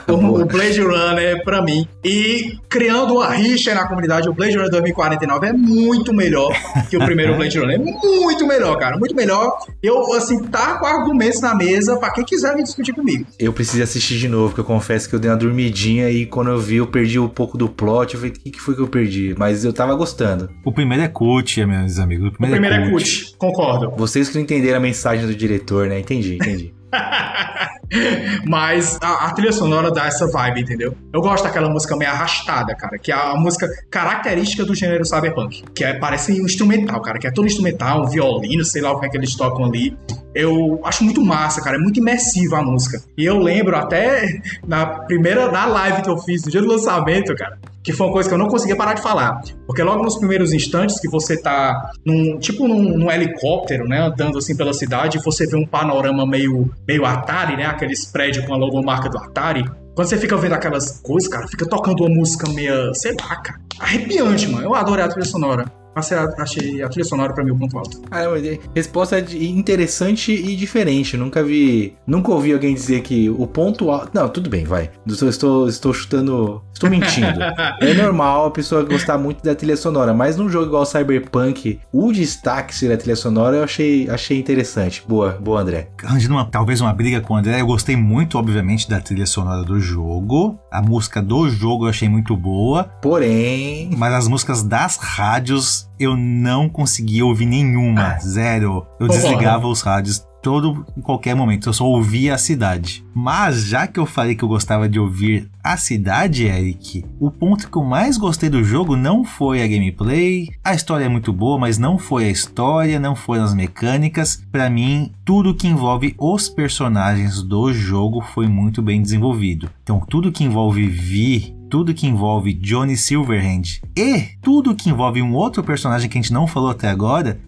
o Blade Runner, pra mim, e criando uma rixa na comunidade, o Blade Runner 2049 é muito melhor que o primeiro Blade Runner. É muito melhor, cara. Muito melhor. Eu, assim, tá com argumentos na mesa pra quem quiser me discutir comigo.
Eu preciso assistir de novo, porque eu confesso que eu dei uma dormidinha e quando eu vi, eu perdi um pouco do plot. Eu falei, o que foi que eu perdi? Mas eu tava gostando.
O primeiro é cult, meus amigos.
O primeiro é cult, concordo.
Vocês que não entenderam a mensagem do diretor, né? Entendi.
Mas a trilha sonora dá essa vibe, entendeu? Eu gosto daquela música meio arrastada, cara, que é a música característica do gênero cyberpunk, que parece um instrumental, cara, que é todo instrumental, um violino, sei lá o que é que eles tocam ali. Eu acho muito massa, cara, é muito imersiva a música. E eu lembro até na live que eu fiz no dia do lançamento, cara, que foi uma coisa que eu não conseguia parar de falar. Porque logo nos primeiros instantes que você tá num helicóptero, né, andando assim pela cidade, e você vê um panorama meio Atari, né, aqueles prédios com a logomarca do Atari. Quando você fica vendo aquelas coisas, cara, fica tocando uma música meio, sei lá, cara, arrepiante, mano. Eu adorei a trilha sonora. Achei a trilha sonora pra mim o ponto alto.
Resposta interessante e diferente. Nunca ouvi alguém dizer que o ponto alto... Não, tudo bem, vai. Estou chutando... Estou mentindo. É normal a pessoa gostar muito da trilha sonora, mas num jogo igual Cyberpunk, o destaque ser a trilha sonora eu achei interessante. Boa, André.
Arranjando talvez uma briga com o André, eu gostei muito, obviamente, da trilha sonora do jogo. A música do jogo eu achei muito boa.
Porém...
Mas as músicas das rádios eu não conseguia ouvir nenhuma. Zero. Eu desligava os rádios em qualquer momento, eu só ouvia a cidade. Mas já que eu falei que eu gostava de ouvir a cidade, Eric, o ponto que eu mais gostei do jogo não foi a gameplay. A história é muito boa, mas não foi a história, não foram as mecânicas. Pra mim, tudo que envolve os personagens do jogo foi muito bem desenvolvido. Então, tudo que envolve Vi tudo que envolve Johnny Silverhand e tudo que envolve um outro personagem que a gente não falou até agora,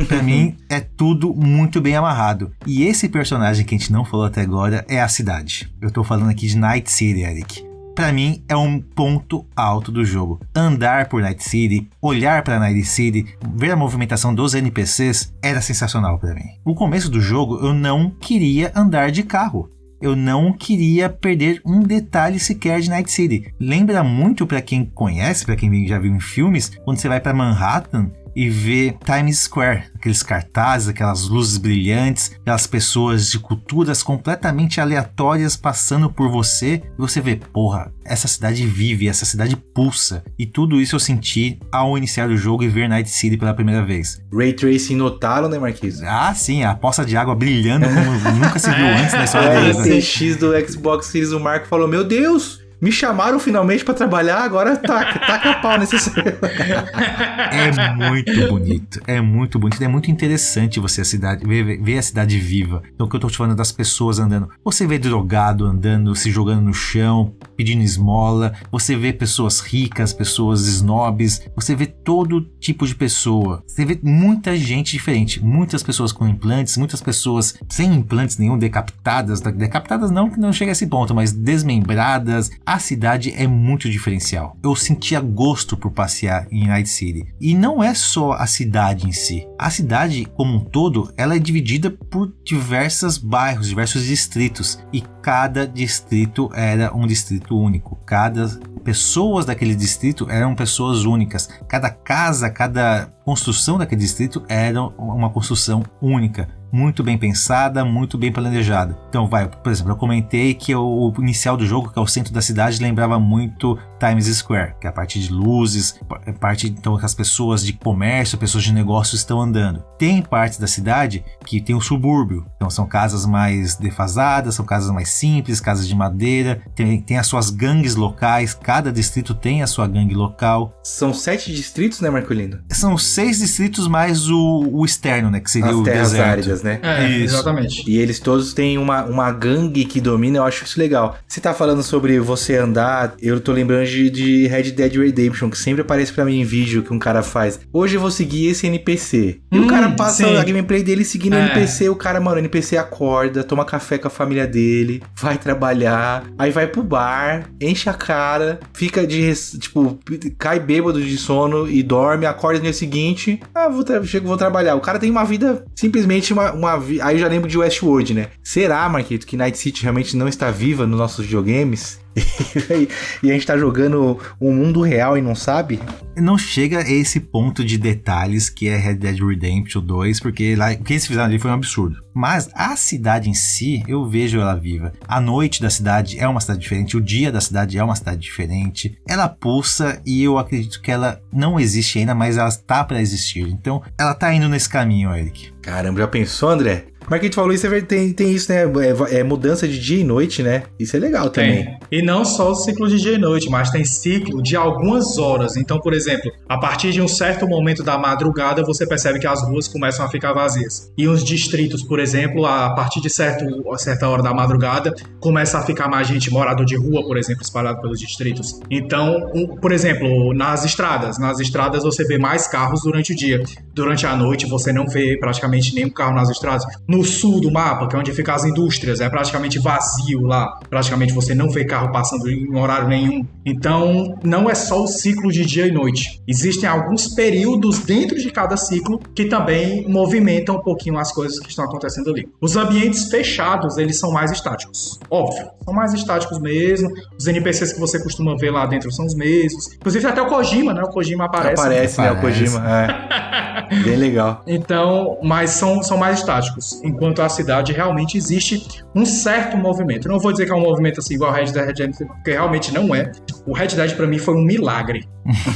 pra mim é tudo muito bem amarrado. E esse personagem que a gente não falou até agora é a cidade. Eu tô falando aqui de Night City, Eric. Pra mim, é um ponto alto do jogo. Andar por Night City, olhar pra Night City, ver a movimentação dos NPCs, era sensacional pra mim. No começo do jogo, eu não queria andar de carro. Eu não queria perder um detalhe sequer de Night City. Lembra muito, pra quem conhece, pra quem já viu em filmes, quando você vai pra Manhattan e vê Times Square, aqueles cartazes, aquelas luzes brilhantes, aquelas pessoas de culturas completamente aleatórias passando por você, e você vê, porra, essa cidade vive, essa cidade pulsa. E tudo isso eu senti ao iniciar o jogo e ver Night City pela primeira vez.
Ray Tracing notaram, né, Marquinhos?
Ah, sim, a poça de água brilhando como nunca se viu antes na história
O
deles.
RTX do Xbox Series, o Marco falou, meu Deus, me chamaram finalmente pra trabalhar, agora taca pau nesse...
É muito bonito, é muito interessante você ver a cidade viva. Então, o que eu tô te falando das pessoas andando, você vê drogado andando, se jogando no chão, pedindo esmola, você vê pessoas ricas, pessoas snobs, você vê todo tipo de pessoa, você vê muita gente diferente, muitas pessoas com implantes, muitas pessoas sem implantes nenhum, decapitadas não que não chega a esse ponto, mas desmembradas. A cidade é muito diferencial. Eu sentia gosto por passear em Night City. E não é só a cidade em si. A cidade, como um todo, ela é dividida por diversos bairros, diversos distritos. E cada distrito era um distrito único. Pessoas daquele distrito eram pessoas únicas. Cada casa, cada construção daquele distrito era uma construção única. Muito bem pensada, muito bem planejada. Então por exemplo, eu comentei que o inicial do jogo, que é o centro da cidade, lembrava muito Times Square, que é a parte de luzes, a parte então que as pessoas de comércio, pessoas de negócios estão andando. Tem partes da cidade que tem o subúrbio, então são casas mais defasadas, são casas mais simples, casas de madeira, tem as suas gangues locais, cada distrito tem a sua gangue local.
São 7 distritos, né, Marcolino?
São 6 distritos mais o externo, né, que seria
as
o
terras
deserto.
Áridas, né?
Exatamente.
E eles todos têm uma gangue que domina, eu acho isso legal. Você tá falando sobre você andar, eu tô lembrando de Red Dead Redemption, que sempre aparece pra mim em vídeo que um cara faz. Hoje eu vou seguir esse NPC. E o cara passa a gameplay dele seguindo o NPC, o cara, mano, o NPC acorda, toma café com a família dele, vai trabalhar, aí vai pro bar, enche a cara, fica cai bêbado de sono e dorme, acorda no dia seguinte, vou trabalhar. O cara tem uma vida, simplesmente aí eu já lembro de Westworld, né? Será, Marquito, que Night City realmente não está viva nos nossos videogames? E a gente tá jogando um mundo real e não sabe?
Não chega a esse ponto de detalhes que é Red Dead Redemption 2, porque lá, o que eles fizeram ali foi um absurdo. Mas a cidade em si, eu vejo ela viva. A noite da cidade é uma cidade diferente, o dia da cidade é uma cidade diferente. Ela pulsa e eu acredito que ela não existe ainda, mas ela tá pra existir. Então, ela tá indo nesse caminho, Eric.
Caramba, já pensou, André? Marquinhos falou isso, tem isso, né? É mudança de dia e noite, né? Isso é legal também.
Tem. E não só o ciclo de dia e noite, mas tem ciclo de algumas horas. Então, por exemplo, a partir de um certo momento da madrugada, você percebe que as ruas começam a ficar vazias. E os distritos, por exemplo, a partir de certa hora da madrugada, começa a ficar mais gente, morador de rua, por exemplo, espalhado pelos distritos. Então, por exemplo, nas estradas você vê mais carros durante o dia. Durante a noite, você não vê praticamente nenhum carro nas estradas. No sul do mapa, que é onde ficam as indústrias, é praticamente vazio lá. Praticamente você não vê carro passando em horário nenhum. Então, não é só o ciclo de dia e noite. Existem alguns períodos dentro de cada ciclo que também movimentam um pouquinho as coisas que estão acontecendo ali. Os ambientes fechados, eles são mais estáticos. Óbvio, são mais estáticos mesmo. Os NPCs que você costuma ver lá dentro são os mesmos. Inclusive até o Kojima, né? O Kojima aparece.
Aparece, né? O Kojima. É. Bem legal.
Então, mas são mais estáticos. Enquanto a cidade realmente existe um certo movimento. Eu não vou dizer que é um movimento assim igual Red Dead, porque realmente não é. O Red Dead pra mim foi um milagre.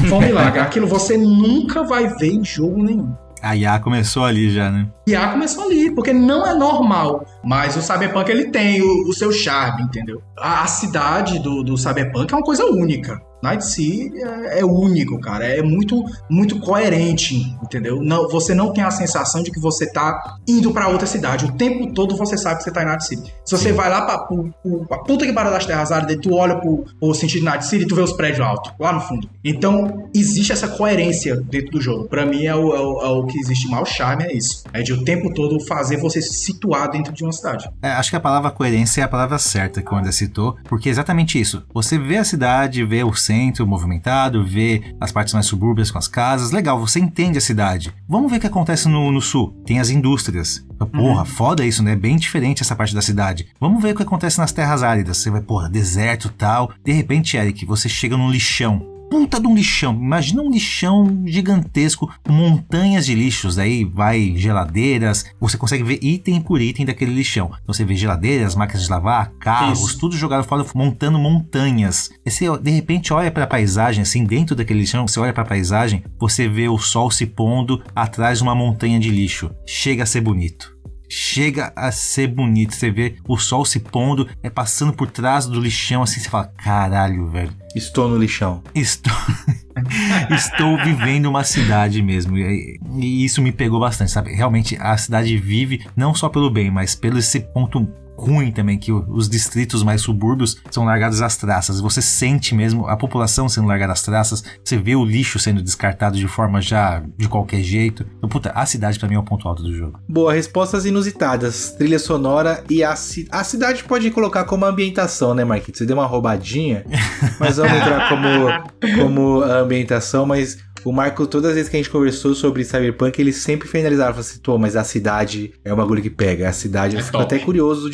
Foi um milagre. Aquilo você nunca vai ver em jogo nenhum.
A IA começou ali já, né?
A IA começou ali, porque não é normal. Mas o Cyberpunk, ele tem o seu charme, entendeu? A cidade do Cyberpunk é uma coisa única. Night City é único, cara. É muito, muito coerente, entendeu? Não, você não tem a sensação de que você tá indo pra outra cidade. O tempo todo você sabe que você tá em Night City. Se você vai lá pra puta que pariu das terras áridas, tu olha pro sentido de Night City, tu vê os prédios altos, lá no fundo. Então, existe essa coerência dentro do jogo. Pra mim, é o que existe maior charme, é isso. É de o tempo todo fazer você se situar dentro de uma cidade.
Acho que a palavra coerência é a palavra certa que o André citou, porque é exatamente isso. Você vê a cidade, vê o centro movimentado, vê as partes mais subúrbias com as casas, legal, você entende a cidade. Vamos ver o que acontece no sul. Tem as indústrias. Porra, foda isso, né? Bem diferente essa parte da cidade. Vamos ver o que acontece nas terras áridas. Você vai, porra, deserto e tal. De repente, Eric, você chega num lixão. Puta de um lixão, imagina um lixão gigantesco com montanhas de lixos, daí vai geladeiras, você consegue ver item por item daquele lixão. Então você vê geladeiras, máquinas de lavar, carros, tudo jogado fora, montando montanhas. E você de repente olha pra paisagem, assim, dentro daquele lixão, você olha pra paisagem, você vê o sol se pondo atrás de uma montanha de lixo. Chega a ser bonito. Chega a ser bonito, você vê o sol se pondo, passando por trás do lixão, assim, você fala, caralho, velho.
Estou no lixão.
Estou vivendo uma cidade mesmo, e isso me pegou bastante, sabe? Realmente a cidade vive não só pelo bem, mas pelo esse ponto ruim também, que os distritos mais subúrbios são largados às traças. Você sente mesmo a população sendo largada às traças, você vê o lixo sendo descartado de forma já de qualquer jeito. Então, puta, a cidade pra mim é o ponto alto do jogo.
Boa, respostas inusitadas, trilha sonora e a cidade pode colocar como ambientação, né, Marquinhos? Você deu uma roubadinha, mas vamos entrar como ambientação, mas... O Marco, todas as vezes que a gente conversou sobre Cyberpunk, ele sempre finalizava, falava assim, mas a cidade é um bagulho que pega. A cidade, eu fico até curioso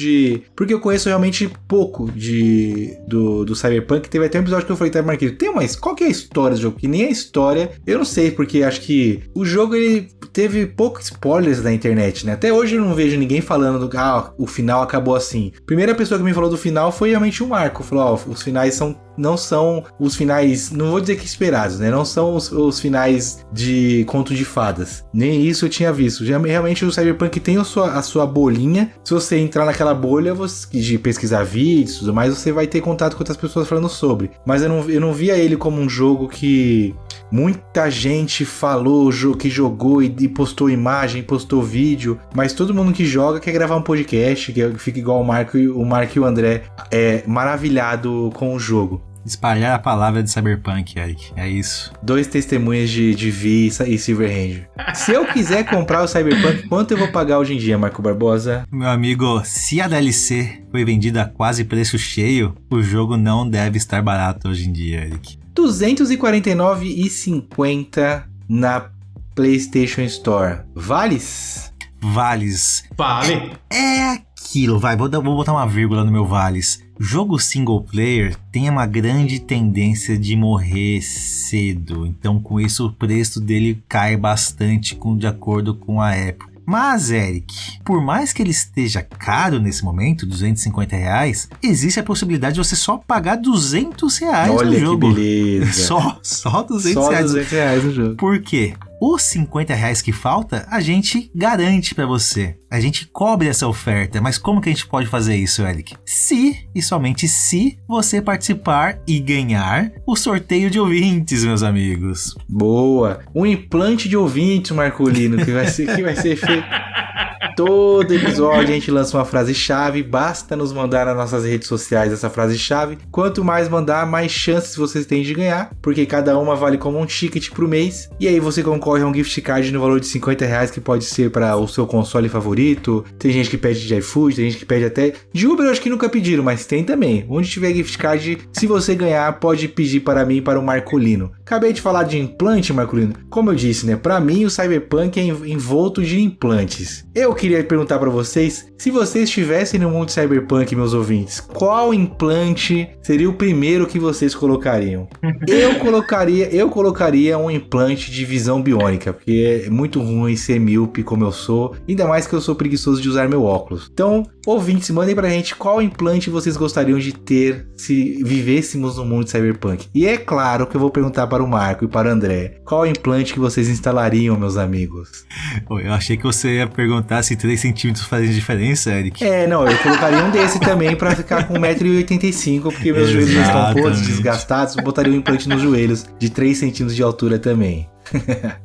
porque eu conheço realmente pouco do Cyberpunk. Teve até um episódio que eu falei, tá, Marquinhos, qual que é a história do jogo? Que nem a história, eu não sei, porque acho que o jogo, ele teve poucos spoilers na internet, né? Até hoje eu não vejo ninguém falando o final acabou assim. A primeira pessoa que me falou do final foi realmente o Marco. Falou, os finais não são os finais, não vou dizer que esperados, né? Não são os finais de conto de fadas. Nem isso eu tinha visto. Realmente o Cyberpunk tem a sua bolinha. Se você entrar naquela bolha de pesquisar vídeos e tudo mais, você vai ter contato com outras pessoas falando sobre. Mas eu não via ele como um jogo que muita gente falou, que jogou e postou imagem, postou vídeo. Mas todo mundo que joga quer gravar um podcast, que fica igual o Marco e o André, maravilhado com o jogo.
Espalhar a palavra de Cyberpunk, Eric. É isso.
2 testemunhas de Vi e Silver Ranger. Se eu quiser comprar o Cyberpunk, quanto eu vou pagar hoje em dia, Marco Barbosa?
Meu amigo, se a DLC foi vendida a quase preço cheio, o jogo não deve estar barato hoje em dia, Eric.
R$ 249,50 na PlayStation Store. Vales?
Vales.
Vale.
É aquilo, vou botar uma vírgula no meu vales. Jogo single player tem uma grande tendência de morrer cedo, então com isso o preço dele cai bastante de acordo com a época. Mas, Eric, por mais que ele esteja caro nesse momento, R$250, existe a possibilidade de você só pagar R$200 no jogo.
Olha que beleza.
Só R$200.
Só R$200 no jogo.
Por quê? Os R$50 que falta, a gente garante pra você. A gente cobre essa oferta. Mas como que a gente pode fazer isso, Eric? Se, e somente se, você participar e ganhar o sorteio de ouvintes, meus amigos.
Boa! Um implante de ouvintes, Marcolino, que vai ser feito. Todo episódio a gente lança uma frase-chave. Basta nos mandar nas nossas redes sociais essa frase-chave. Quanto mais mandar, mais chances vocês têm de ganhar, porque cada uma vale como um ticket pro mês. E aí você concorre a um gift card no valor de R$50, que pode ser para o seu console favorito. Tem gente que pede de iFood, tem gente que pede até de Uber. Eu acho que nunca pediram, mas tem também. Onde tiver gift card, se você ganhar, pode pedir para mim e para o Marcolino. Acabei de falar de implante, Marcolino. Como eu disse, né? Para mim o Cyberpunk é envolto de implantes. Eu queria perguntar para vocês, se vocês estivessem no mundo Cyberpunk, meus ouvintes, qual implante seria o primeiro que vocês colocariam? Eu colocaria um implante de visão biônica. biônica, porque é muito ruim ser míope como eu sou, ainda mais que eu sou preguiçoso de usar meu óculos. Então, ouvintes, mandem pra gente qual implante vocês gostariam de ter se vivêssemos no mundo de Cyberpunk. E é claro que eu vou perguntar para o Marco e para o André, qual implante que vocês instalariam, meus amigos?
Eu achei que você ia perguntar se 3 centímetros fazem diferença, Eric.
Não, eu colocaria um desse também pra ficar com 1,85m, porque meus joelhos já estão todos desgastados, eu botaria um implante nos joelhos de 3 centímetros de altura também.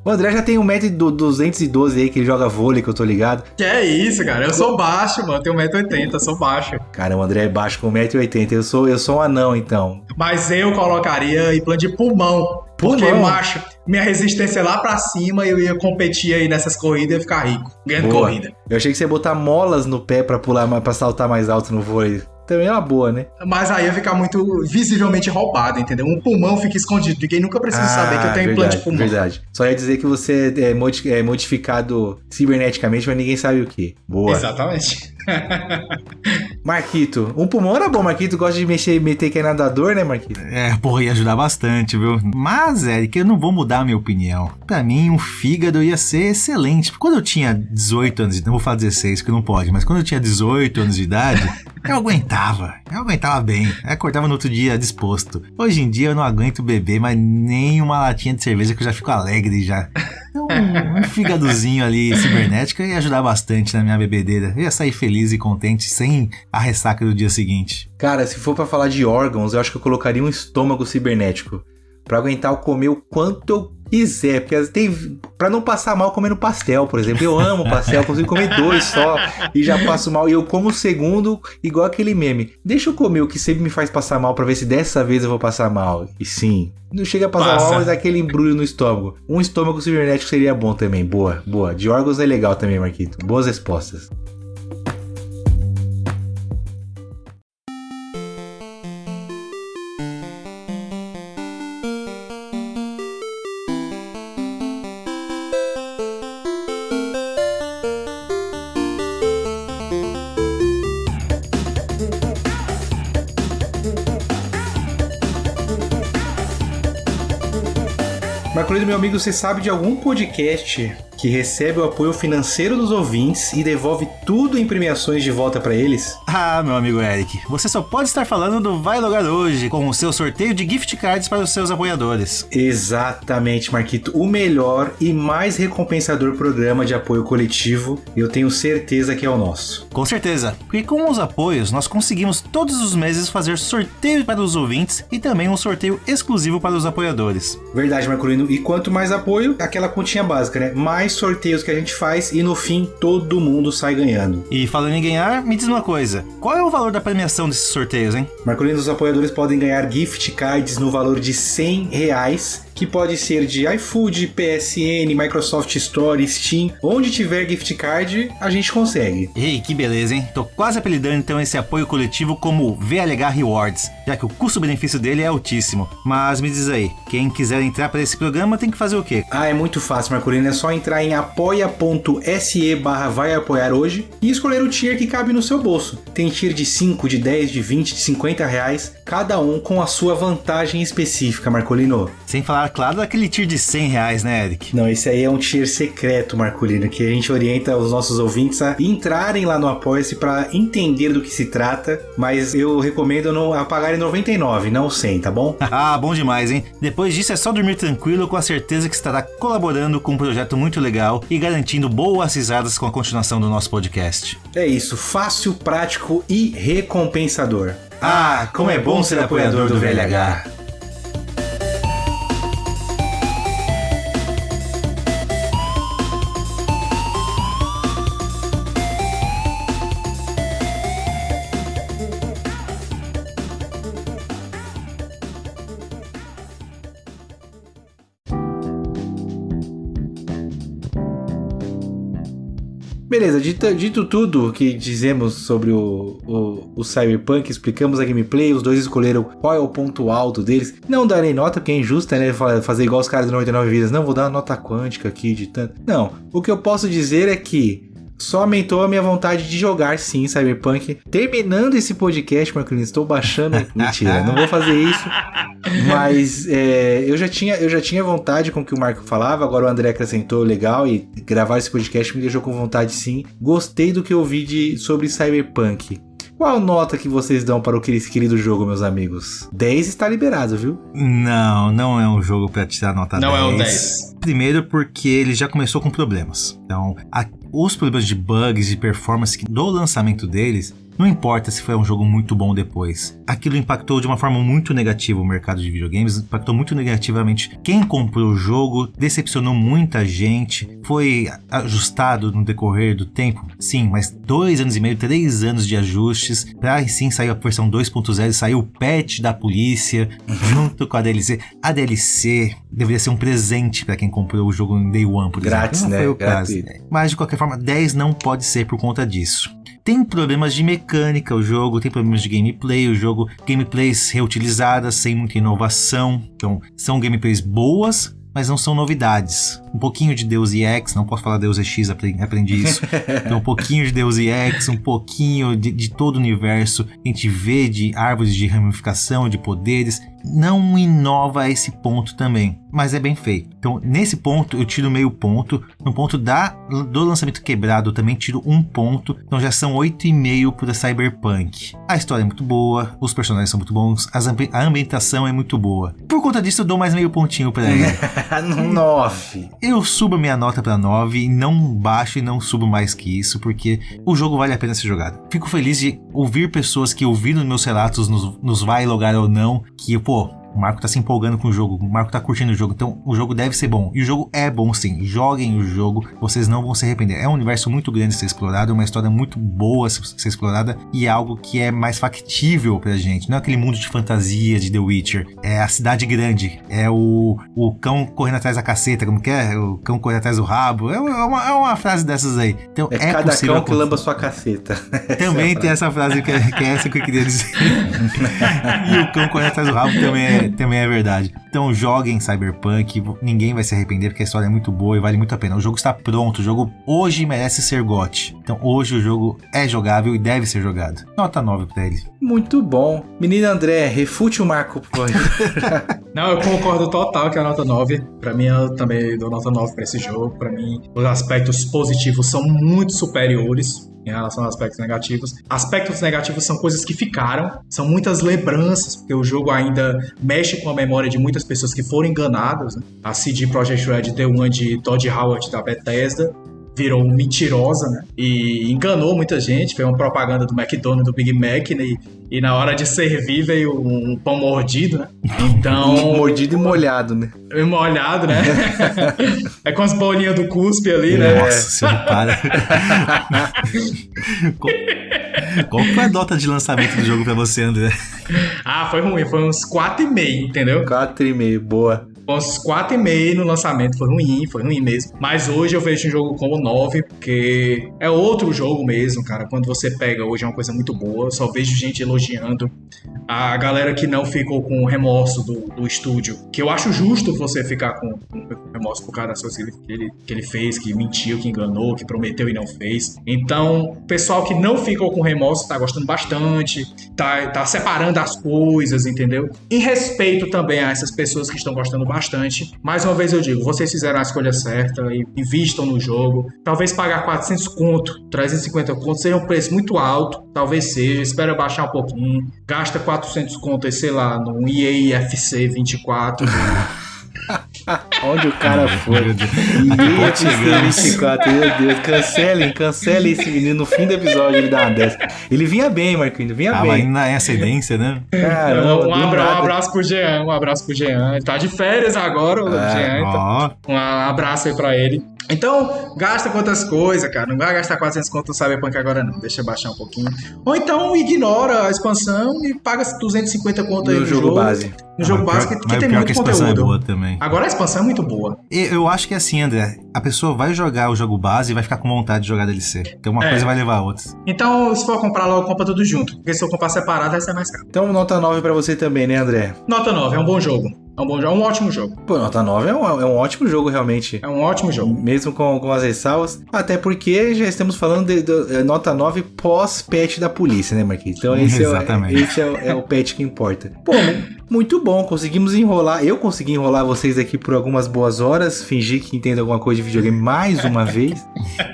O André já tem 1,212m aí, que ele joga vôlei, que eu tô ligado.
Que é isso, cara? Eu sou baixo, mano. Eu tenho 1,80m, sou baixo.
Cara, o André é baixo com 1,80m. Eu sou um anão, então.
Mas eu colocaria implante de pulmão. Porque, macho, minha resistência é lá pra cima, eu ia competir aí nessas corridas e ia ficar rico. Ganhando corrida.
Eu achei que você ia botar molas no pé pra pular, pra saltar mais alto no vôlei. Também é uma boa, né?
Mas aí ia ficar muito visivelmente roubado, entendeu? Um pulmão fica escondido. Ninguém nunca precisa saber que eu tenho implante de pulmão. Verdade.
Só ia dizer que você é modificado ciberneticamente, mas ninguém sabe o que. Boa.
Exatamente.
Marquito, um pulmão era bom. Marquito gosta de meter que é nadador, né, Marquito?
Ia ajudar bastante, viu? Mas, Eric, eu não vou mudar a minha opinião. Pra mim, um fígado ia ser excelente. Quando eu tinha 18 anos de idade, não vou falar 16, que não pode, mas quando eu tinha 18 anos de idade, eu aguentava bem. Eu acordava no outro dia disposto. Hoje em dia eu não aguento beber, mas nem uma latinha de cerveja que eu já fico alegre já. Então, um fígadozinho ali cibernético ia ajudar bastante na minha bebedeira. Eu ia sair feliz e contente, sem a ressaca do dia seguinte.
Cara, se for pra falar de órgãos, eu acho que eu colocaria um estômago cibernético. Pra aguentar comer o quanto eu quiser. Porque pra não passar mal comendo pastel, por exemplo. Eu amo pastel, consigo comer 2 só e já passo mal. E eu como o segundo, igual aquele meme. Deixa eu comer o que sempre me faz passar mal pra ver se dessa vez eu vou passar mal. E sim, não chega a passar mal, mas é aquele embrulho no estômago. Um estômago cibernético seria bom também. Boa. De órgãos é legal também, Marquito. Boas respostas. Marcolino, meu amigo, você sabe de algum podcast que recebe o apoio financeiro dos ouvintes e devolve tudo em premiações de volta pra eles?
Ah, meu amigo Eric, você só pode estar falando do Vai Logar Hoje, com o seu sorteio de gift cards para os seus apoiadores.
Exatamente, Marquito. O melhor e mais recompensador programa de apoio coletivo, eu tenho certeza que é o nosso.
Com certeza, porque com os apoios nós conseguimos todos os meses fazer sorteio para os ouvintes e também um sorteio exclusivo para os apoiadores.
Verdade, Marcolino. E quanto mais apoio, aquela continha básica, né? Mais sorteios que a gente faz e no fim todo mundo sai ganhando.
E falando em ganhar, me diz uma coisa, qual é o valor da premiação desses sorteios, hein?
Marcolino, os apoiadores podem ganhar gift cards no valor de R$100, que pode ser de iFood, PSN, Microsoft Store, Steam. Onde tiver gift card, a gente consegue.
Ei, que beleza, hein? Tô quase apelidando então esse apoio coletivo como VLH Rewards, já que o custo-benefício dele é altíssimo. Mas me diz aí, quem quiser entrar para esse programa tem que fazer o quê?
É muito fácil, Marcolino. É só entrar em apoia.se/vai-apoiar hoje e escolher o tier que cabe no seu bolso. Tem tier de 5, de 10, de 20, de 50 reais, cada um com a sua vantagem específica, Marcolino.
Sem falar, claro, daquele tier de R$100, né, Eric?
Não, esse aí é um tier secreto, Marcolino, que a gente orienta os nossos ouvintes a entrarem lá no Apoia-se para entender do que se trata, mas eu recomendo não pagarem R$99, não R$100, tá bom?
Ah, bom demais, hein? Depois disso é só dormir tranquilo com a certeza que estará colaborando com um projeto muito legal e garantindo boas risadas com a continuação do nosso podcast.
É isso, fácil, prático e recompensador. Ah, como é bom ser apoiador do VLH! Beleza, dito tudo que dizemos sobre o Cyberpunk, explicamos a gameplay, os dois escolheram qual é o ponto alto deles. Não darei nota, porque é injusta, né? Fazer igual os caras do 99 Vidas. Não, vou dar uma nota quântica aqui de tanto. Não, o que eu posso dizer é que só aumentou a minha vontade de jogar, sim, Cyberpunk. Terminando esse podcast, Marquinhos, estou baixando... Mentira, não vou fazer isso. Mas eu já tinha vontade com o que o Marco falava, agora o André acrescentou legal e gravar esse podcast me deixou com vontade, sim. Gostei do que eu vi sobre Cyberpunk. Qual nota que vocês dão para o querido jogo, meus amigos? 10 está liberado, viu?
Não é um jogo pra tirar nota 10.
Não é um 10.
Primeiro porque ele já começou com problemas. Então, os problemas de bugs, de performance do lançamento deles, não importa se foi um jogo muito bom depois. Aquilo impactou de uma forma muito negativa o mercado de videogames, impactou muito negativamente quem comprou o jogo, decepcionou muita gente, foi ajustado no decorrer do tempo. Sim, mas 2 anos e meio, 3 anos de ajustes, pra sim saiu a versão 2.0, saiu o patch da polícia, junto com a DLC. A DLC deveria ser um presente pra quem comprou o jogo em Day One, por
Grátis,
exemplo. Não
né?
foi o caso. Mas de qualquer forma, 10 não pode ser por conta disso. Tem problemas de mecânica o jogo, tem problemas de gameplay, o jogo, gameplays reutilizadas, sem muita inovação. Então, são gameplays boas, mas não são novidades. Um pouquinho de Deus Ex, não posso falar Deus Ex, aprendi isso. Então, um pouquinho de Deus Ex, um pouquinho de todo o universo. A gente vê de árvores de ramificação, de poderes. Não inova a esse ponto também, mas é bem feito. Então, nesse ponto, eu tiro meio ponto. No ponto do lançamento quebrado, eu também tiro 1 ponto. Então, já são 8,5 para Cyberpunk. A história é muito boa, os personagens são muito bons, a ambientação é muito boa. Por conta disso, eu dou mais meio pontinho para ele.
9.
Eu subo a minha nota para 9 e não baixo e não subo mais que isso, porque o jogo vale a pena ser jogado. Fico feliz de ouvir pessoas que ouviram meus relatos nos vai logar ou não, que, o Marco tá se empolgando com o jogo, o Marco tá curtindo o jogo, então o jogo deve ser bom. E o jogo é bom sim, joguem o jogo, vocês não vão se arrepender. É um universo muito grande de ser explorado, é uma história muito boa de ser explorada e é algo que é mais factível pra gente. Não é aquele mundo de fantasia de The Witcher, é a cidade grande, é o cão correndo atrás da caceta, como que é? O cão correndo atrás do rabo, é uma frase dessas aí. Então,
é cada cão que lamba sua caceta.
Também tem essa frase que é essa que eu queria dizer. E o cão correndo atrás do rabo também é verdade. Então joguem Cyberpunk, ninguém vai se arrepender porque a história é muito boa e vale muito a pena. O jogo está pronto, o jogo hoje merece ser GOT. Então hoje o jogo é jogável e deve ser jogado. Nota 9 pra ele.
Muito bom. Menino André, refute o Marco, por favor.
Não, eu concordo total que é a nota 9. Pra mim, eu também dou nota 9 pra esse jogo. Pra mim, os aspectos positivos são muito superiores em relação aos aspectos negativos. Aspectos negativos são coisas que ficaram, são muitas lembranças, porque o jogo ainda mexe com a memória de muitas pessoas que foram enganadas, né? A CD Projekt Red deu uma de Todd Howard da Bethesda, virou mentirosa, né? E enganou muita gente, foi uma propaganda do McDonald's, do Big Mac, né? E na hora de servir veio um pão mordido, né? Então...
mordido e molhado, né?
Molhado, né? É com as bolinhas do cuspe ali, né?
Nossa senhora, para. Qual foi a nota de lançamento do jogo pra você, André?
Foi ruim, foi uns 4,5, entendeu?
4,5, boa.
Uns 4,5 no lançamento, foi ruim mesmo. Mas hoje eu vejo o jogo como 9, porque é outro jogo mesmo, cara. Quando você pega hoje é uma coisa muito boa. Eu só vejo gente elogiando. A galera que não ficou com remorso do estúdio, que eu acho justo você ficar com remorso por causa das coisas que ele fez, que mentiu, que enganou, que prometeu e não fez. Então, o pessoal que não ficou com remorso tá gostando bastante, tá separando as coisas, entendeu? Em respeito também a essas pessoas que estão gostando bastante. Mais uma vez eu digo, vocês fizeram a escolha certa e invistam no jogo. Talvez pagar 400 conto, 350 conto seja um preço muito alto, talvez seja, espera baixar um pouquinho, gasta 400 conto aí, sei lá, no EA FC 24.
Onde o cara foi? UFC 24, meu Deus, cancelem esse menino no fim do episódio, ele dá uma dessa. Ele vinha bem, Marquinhos, vinha bem.
Mas na excedência, né?
Caramba,
um abraço pro Jean, ele tá de férias agora, o Jean, então, um abraço aí pra ele. Então, gasta quantas coisas, cara. Não vai gastar 400 conto no Cyberpunk agora, não. Deixa baixar um pouquinho. Ou então, ignora a expansão e paga 250 conto aí no jogo base. No jogo base, que tem muito conteúdo. É boa também. Agora a expansão é muito boa.
Eu acho que é assim, André. A pessoa vai jogar o jogo base e vai ficar com vontade de jogar DLC. Então uma coisa vai levar a outra.
Então, se for comprar logo, compra tudo junto. Porque se for comprar separado, vai ser mais caro.
Então, nota 9 pra você também, né, André?
Nota 9, é um bom jogo. É um bom jogo, é um ótimo jogo.
Pô, nota 9 é um ótimo jogo, realmente.
É um ótimo jogo.
Mesmo com as ressalvas. Até porque já estamos falando de nota 9 pós-patch da polícia, né, Marquinhos? Então esse é o patch que importa. Pô, muito bom. Conseguimos enrolar. Eu consegui enrolar vocês aqui por algumas boas horas. Fingi que entendo alguma coisa de videogame mais uma vez.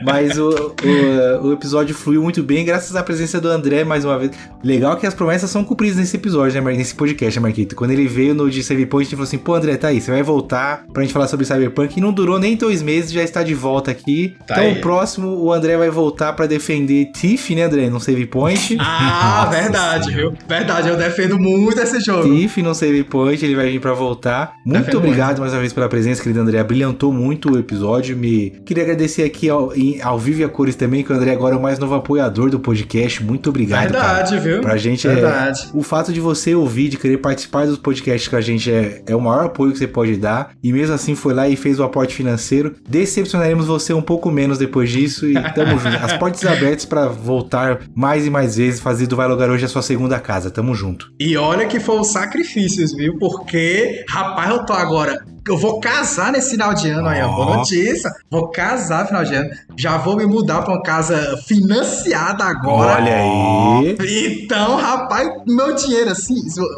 Mas o episódio fluiu muito bem, graças à presença do André mais uma vez. Legal que as promessas são cumpridas nesse episódio, né, nesse podcast, né, Marquito? Quando ele veio no de Save Point, a gente falou assim, pô, André, tá aí, você vai voltar pra gente falar sobre Cyberpunk, e não durou nem 2 meses, já está de volta aqui. Tá então, aí. O próximo, o André vai voltar pra defender Thief, né, André, no Save Point.
Ah, verdade, viu? Verdade, eu defendo muito esse jogo.
Thief no Save Point, ele vai vir pra voltar. Muito obrigado mais uma vez pela presença, querido André, brilhantou muito o episódio, queria agradecer aqui ao Vivo e a Cores também, que o André agora é o mais novo apoiador do podcast, muito obrigado.
Verdade, cara. Viu?
Pra gente o fato de você ouvir, de querer participar dos podcasts com a gente é o maior apoio que você pode dar, e mesmo assim foi lá e fez o aporte financeiro. Decepcionaremos você um pouco menos depois disso, e tamo junto. As portas abertas pra voltar mais e mais vezes, fazer do Vai Logar Hoje a sua segunda casa, tamo junto.
E olha que foi os sacrifícios, viu? Porque, rapaz, eu tô agora... Eu vou casar nesse final de ano aí, boa notícia. Vou casar no final de ano. Já vou me mudar pra uma casa financiada agora.
Olha aí.
Então, rapaz, meu dinheiro assim...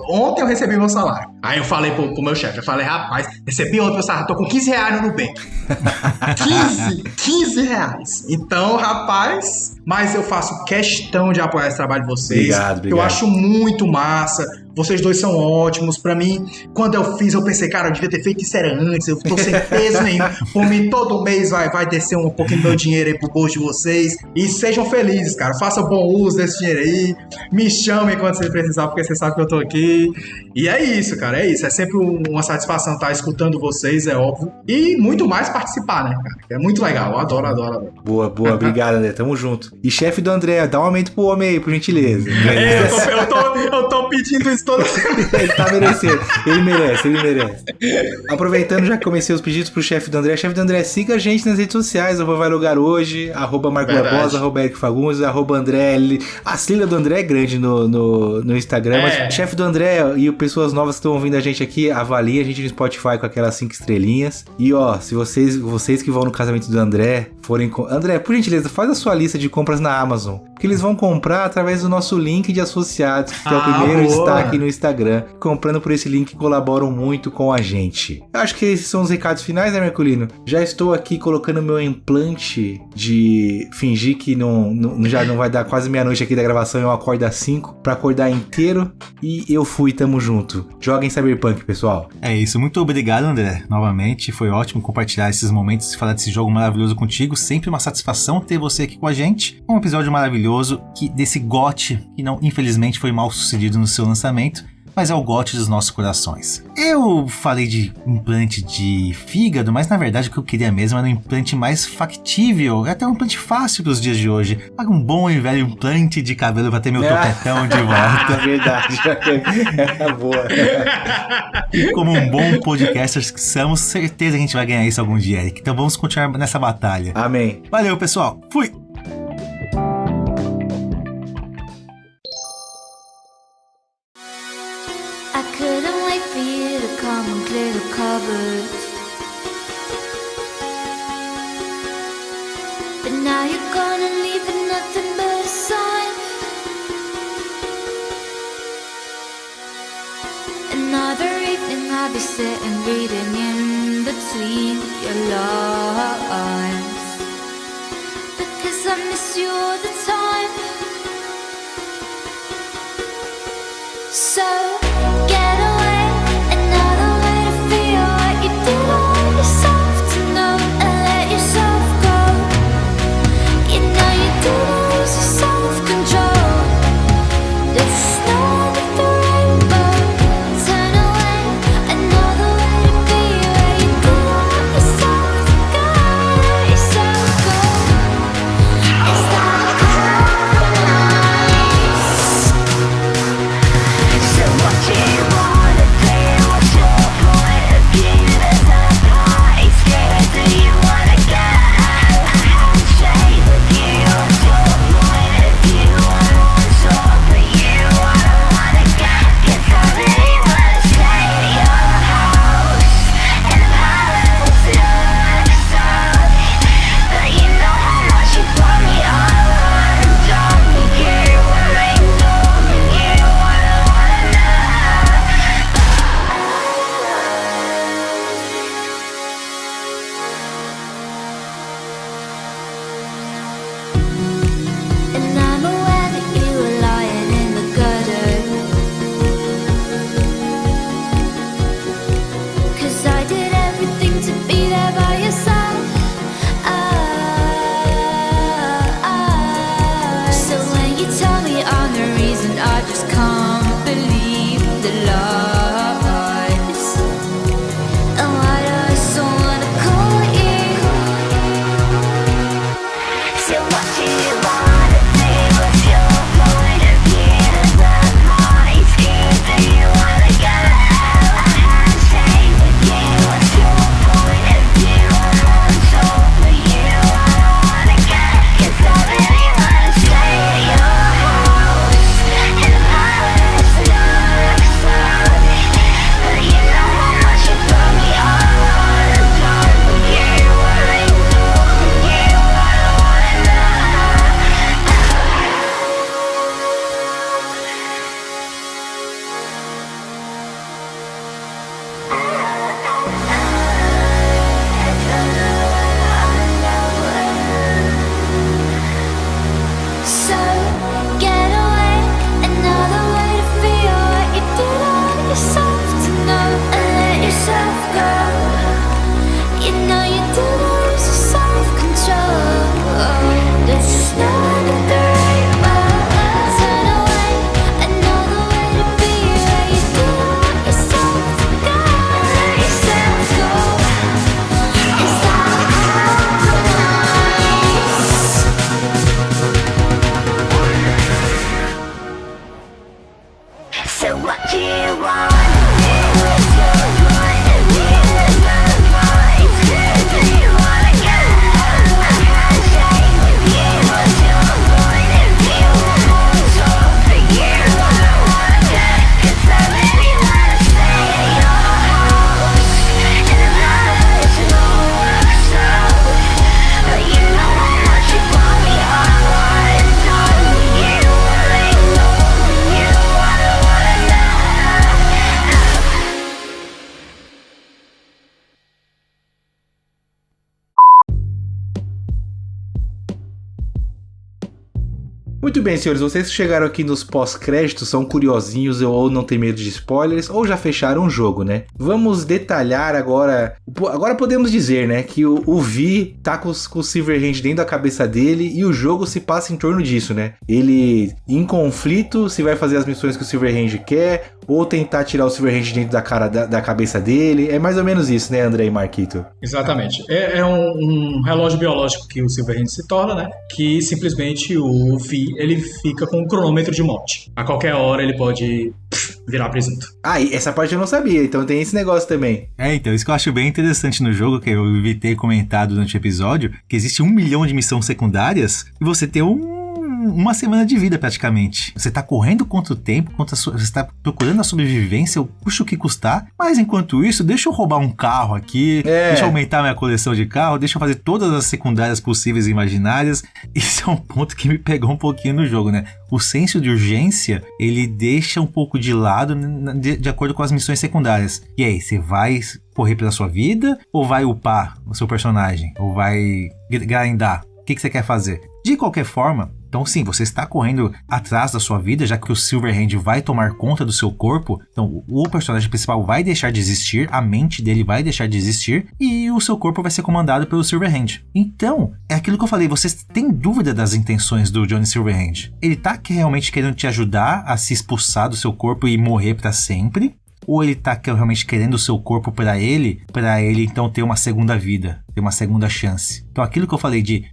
Ontem eu recebi meu salário. Aí eu falei pro meu chefe, eu falei, rapaz, recebi ontem meu salário, tô com 15 reais no Nubank. 15 reais. Então, rapaz... Mas eu faço questão de apoiar esse trabalho de vocês.
Obrigado.
Eu acho muito massa. Vocês dois são ótimos. Pra mim, quando eu fiz, eu pensei, cara, eu devia ter feito isso antes. Eu tô sem peso nenhum. Por mim, todo mês vai descer um pouquinho do meu dinheiro aí pro bolso de vocês. E sejam felizes, cara. Façam bom uso desse dinheiro aí. Me chamem quando vocês precisarem, porque vocês sabem que eu tô aqui. E é isso, cara. É isso. É sempre uma satisfação estar escutando vocês, é óbvio. E muito mais participar, né, cara? É muito legal. Eu adoro.
Boa. Obrigado, André. Tamo junto. E chefe do André, dá um aumento pro homem aí, por gentileza.
Eu tô pedindo isso toda semana.
Ele tá merecendo. Ele merece. Aproveitando, já que comecei os pedidos pro chefe do André. Chefe do André, siga a gente nas redes sociais. Vai Logar Hoje, @Marco Barbosa, @Eric Fagundes, @André. A sigla do André é grande no Instagram. Mas chefe do André e pessoas novas que estão ouvindo a gente aqui, avaliem a gente no Spotify com aquelas 5 estrelinhas. E ó, se vocês que vão no casamento do André forem... André, por gentileza, faz a sua lista de compras na Amazon, que eles vão comprar através do nosso link de associados, que é o primeiro destaque no Instagram. Comprando por esse link, colaboram muito com a gente. Eu acho que esses são os recados finais, né, Merculino? Já estou aqui colocando meu implante de fingir que já não vai dar quase meia-noite aqui da gravação, eu acordo às 5 pra acordar inteiro, e eu fui, tamo junto. Joguem Cyberpunk, pessoal.
É isso, muito obrigado, André, novamente, foi ótimo compartilhar esses momentos e falar desse jogo maravilhoso contigo, sempre uma satisfação ter você aqui com a gente. Um episódio maravilhoso desse GOT, que não, infelizmente, foi mal sucedido no seu lançamento, mas é o GOT dos nossos corações. Eu falei de implante de fígado, mas na verdade o que eu queria mesmo era um implante mais factível, até um implante fácil para os dias de hoje. Um bom e velho implante de cabelo para ter meu topetão de volta.
Verdade, é boa.
E como um bom podcaster que somos, certeza que a gente vai ganhar isso algum dia, Eric. Então vamos continuar nessa batalha.
Amém.
Valeu, pessoal. Fui!
But now you're gone and leaving nothing but a sign. Another evening I'll be sitting reading in between your lines, because I miss you all the time. So get away, another way to feel what you did on yourself to know, and let yourself go. You know you did lose your self-control. There's snow under the rainbow. Turn away, another way to be where you did on yourself to go, let yourself go. Is that nice?
Muito bem, senhores, vocês que chegaram aqui nos pós-créditos são curiosinhos ou não tem medo de spoilers, ou já fecharam o jogo, né? Vamos detalhar agora. Agora podemos dizer, né, que o Vi tá com o Silverhand dentro da cabeça dele e o jogo se passa em torno disso, né? Ele, em conflito, se vai fazer as missões que o Silverhand quer, ou tentar tirar o Silverhand dentro da cabeça dele. É mais ou menos isso, né, André e Marquito?
Exatamente. É um relógio biológico que o Silverhand se torna, né? Que simplesmente o Vi, ele fica com um cronômetro de morte. A qualquer hora ele pode virar presunto.
Ah, e essa parte eu não sabia, então tem esse negócio também.
Então, isso que eu acho bem interessante no jogo, que eu evitei comentar durante o episódio, que existe 1 milhão de missões secundárias e você tem uma semana de vida praticamente. Você tá correndo contra o tempo, você tá procurando a sobrevivência, custa o que custar, mas enquanto isso, deixa eu roubar um carro aqui, deixa eu aumentar minha coleção de carro, deixa eu fazer todas as secundárias possíveis e imaginárias. Isso é um ponto que me pegou um pouquinho no jogo, né? O senso de urgência, ele deixa um pouco de lado de acordo com as missões secundárias. E aí, você vai correr pela sua vida ou vai upar o seu personagem? Ou vai grindar? O que você quer fazer? De qualquer forma, então sim, você está correndo atrás da sua vida, já que o Silverhand vai tomar conta do seu corpo. Então o personagem principal vai deixar de existir, a mente dele vai deixar de existir e o seu corpo vai ser comandado pelo Silverhand. Então, é aquilo que eu falei, você tem dúvida das intenções do Johnny Silverhand. Ele tá realmente querendo te ajudar a se expulsar do seu corpo e morrer para sempre? Ou ele tá realmente querendo o seu corpo para ele então ter uma segunda vida, ter uma segunda chance? Então aquilo que eu falei de,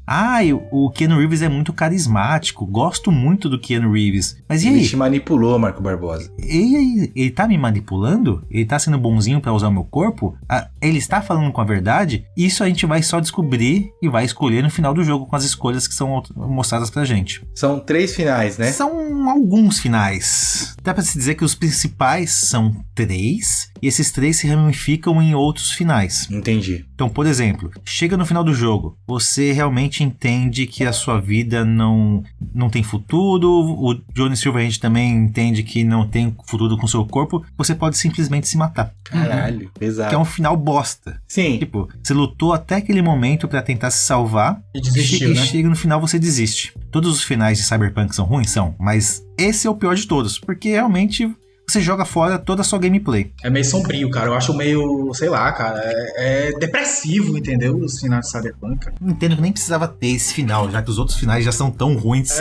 o Keanu Reeves é muito carismático, gosto muito do Keanu Reeves. Mas e aí?
Ele te manipulou, Marco Barbosa.
E aí, ele tá me manipulando? Ele tá sendo bonzinho para usar o meu corpo? Ele está falando com a verdade? Isso a gente vai só descobrir e vai escolher no final do jogo com as escolhas que são mostradas pra gente.
São 3 finais, né?
São alguns finais. Dá pra se dizer que os principais são 3, e esses 3 se ramificam em outros finais.
Entendi.
Então, por exemplo, chega no final do jogo, você realmente entende que a sua vida não tem futuro, o Johnny Silverhand também entende que não tem futuro com o seu corpo, você pode simplesmente se matar.
Caralho, pesado.
Que é um final bosta.
Sim.
Tipo, você lutou até aquele momento pra tentar se salvar
E desistiu, né?
chega no final você desiste. Todos os finais de Cyberpunk são ruins? São, mas esse é o pior de todos, porque realmente você joga fora toda a sua gameplay.
É meio sombrio, cara. Eu acho meio, sei lá, cara. É depressivo, entendeu? Os finais de Cyberpunk, cara.
Entendo que nem precisava ter esse final, já que os outros finais já são tão ruins.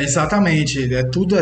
Exatamente. É tudo.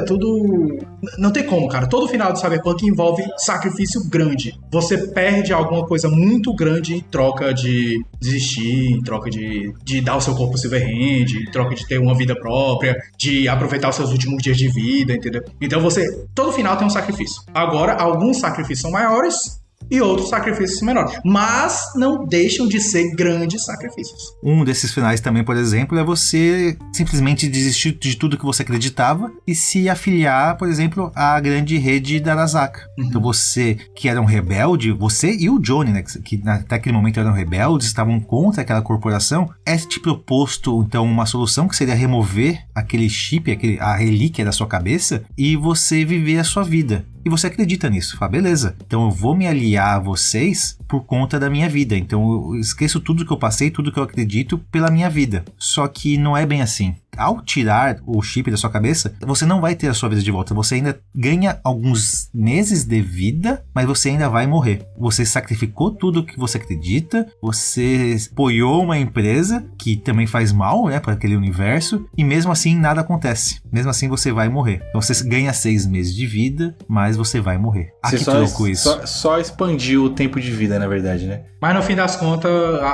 Não tem como, cara. Todo final de Cyberpunk envolve sacrifício grande. Você perde alguma coisa muito grande em troca de desistir, em troca de dar o seu corpo ao Silverhand, em troca de ter uma vida própria, de aproveitar os seus últimos dias de vida, entendeu? Então todo final tem um sacrifício. Agora, alguns sacrifícios são maiores e outros sacrifícios menores, mas não deixam de ser grandes sacrifícios.
Um desses finais também, por exemplo, é você simplesmente desistir de tudo que você acreditava e se afiliar, por exemplo, à grande rede da Arasaka. Então você, que era um rebelde, você e o Johnny, né, que até aquele momento eram rebeldes, estavam contra aquela corporação, é te proposto, então, uma solução que seria remover aquele chip, a relíquia da sua cabeça e você viver a sua vida. E você acredita nisso, fala, beleza, então eu vou me aliar a vocês por conta da minha vida, então eu esqueço tudo que eu passei, tudo que eu acredito pela minha vida. Só que não é bem assim. Ao tirar o chip da sua cabeça, você não vai ter a sua vida de volta, você ainda ganha alguns meses de vida, mas você ainda vai morrer. Você sacrificou tudo que você acredita, você apoiou uma empresa que também faz mal, né, para aquele universo, e mesmo assim nada acontece. Mesmo assim você vai morrer. Então você ganha 6 meses de vida, mas você vai morrer.
Você
que louco isso.
Só expandiu o tempo de vida, na verdade, né?
Mas no fim das contas,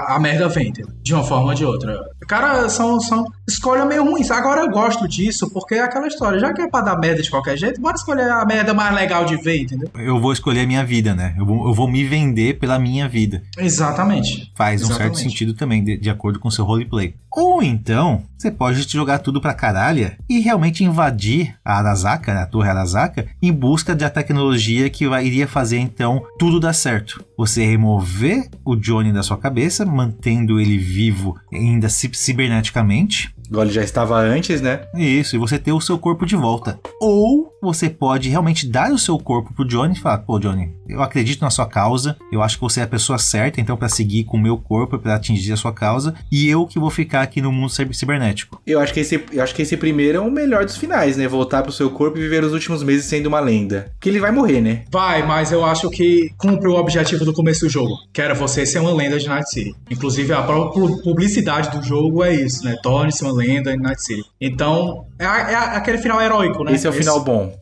a merda vem, de uma forma ou de outra. Cara, são escolha meio ruim. Agora eu gosto disso porque é aquela história. Já que é pra dar merda de qualquer jeito, bora escolher a merda mais legal de ver, entendeu?
Eu vou escolher a minha vida, né? Eu vou me vender pela minha vida.
Exatamente.
Faz um certo sentido também, de acordo com o seu roleplay. Ou então, você pode jogar tudo pra caralho e realmente invadir a Arasaka, né, a Torre Arasaka, em busca da tecnologia que iria fazer, então, tudo dar certo. Você remover o Johnny da sua cabeça, mantendo ele vivo ainda ciberneticamente.
Igual ele já estava antes, né?
Isso, e você ter o seu corpo de volta. Ou você pode realmente dar o seu corpo pro Johnny e falar, pô, Johnny, eu acredito na sua causa, eu acho que você é a pessoa certa, então, pra seguir com o meu corpo, pra atingir a sua causa, e eu que vou ficar aqui no mundo cibernético.
Eu acho que esse primeiro é o melhor dos finais, né? Voltar pro seu corpo e viver os últimos meses sendo uma lenda. Porque ele vai morrer, né?
Vai, mas eu acho que cumpre o objetivo do começo do jogo, que era você ser uma lenda de Night City. Inclusive, a própria publicidade do jogo é isso, né? Torne-se uma lenda em Night City. Então, é aquele final heróico, né?
Esse é o final bom.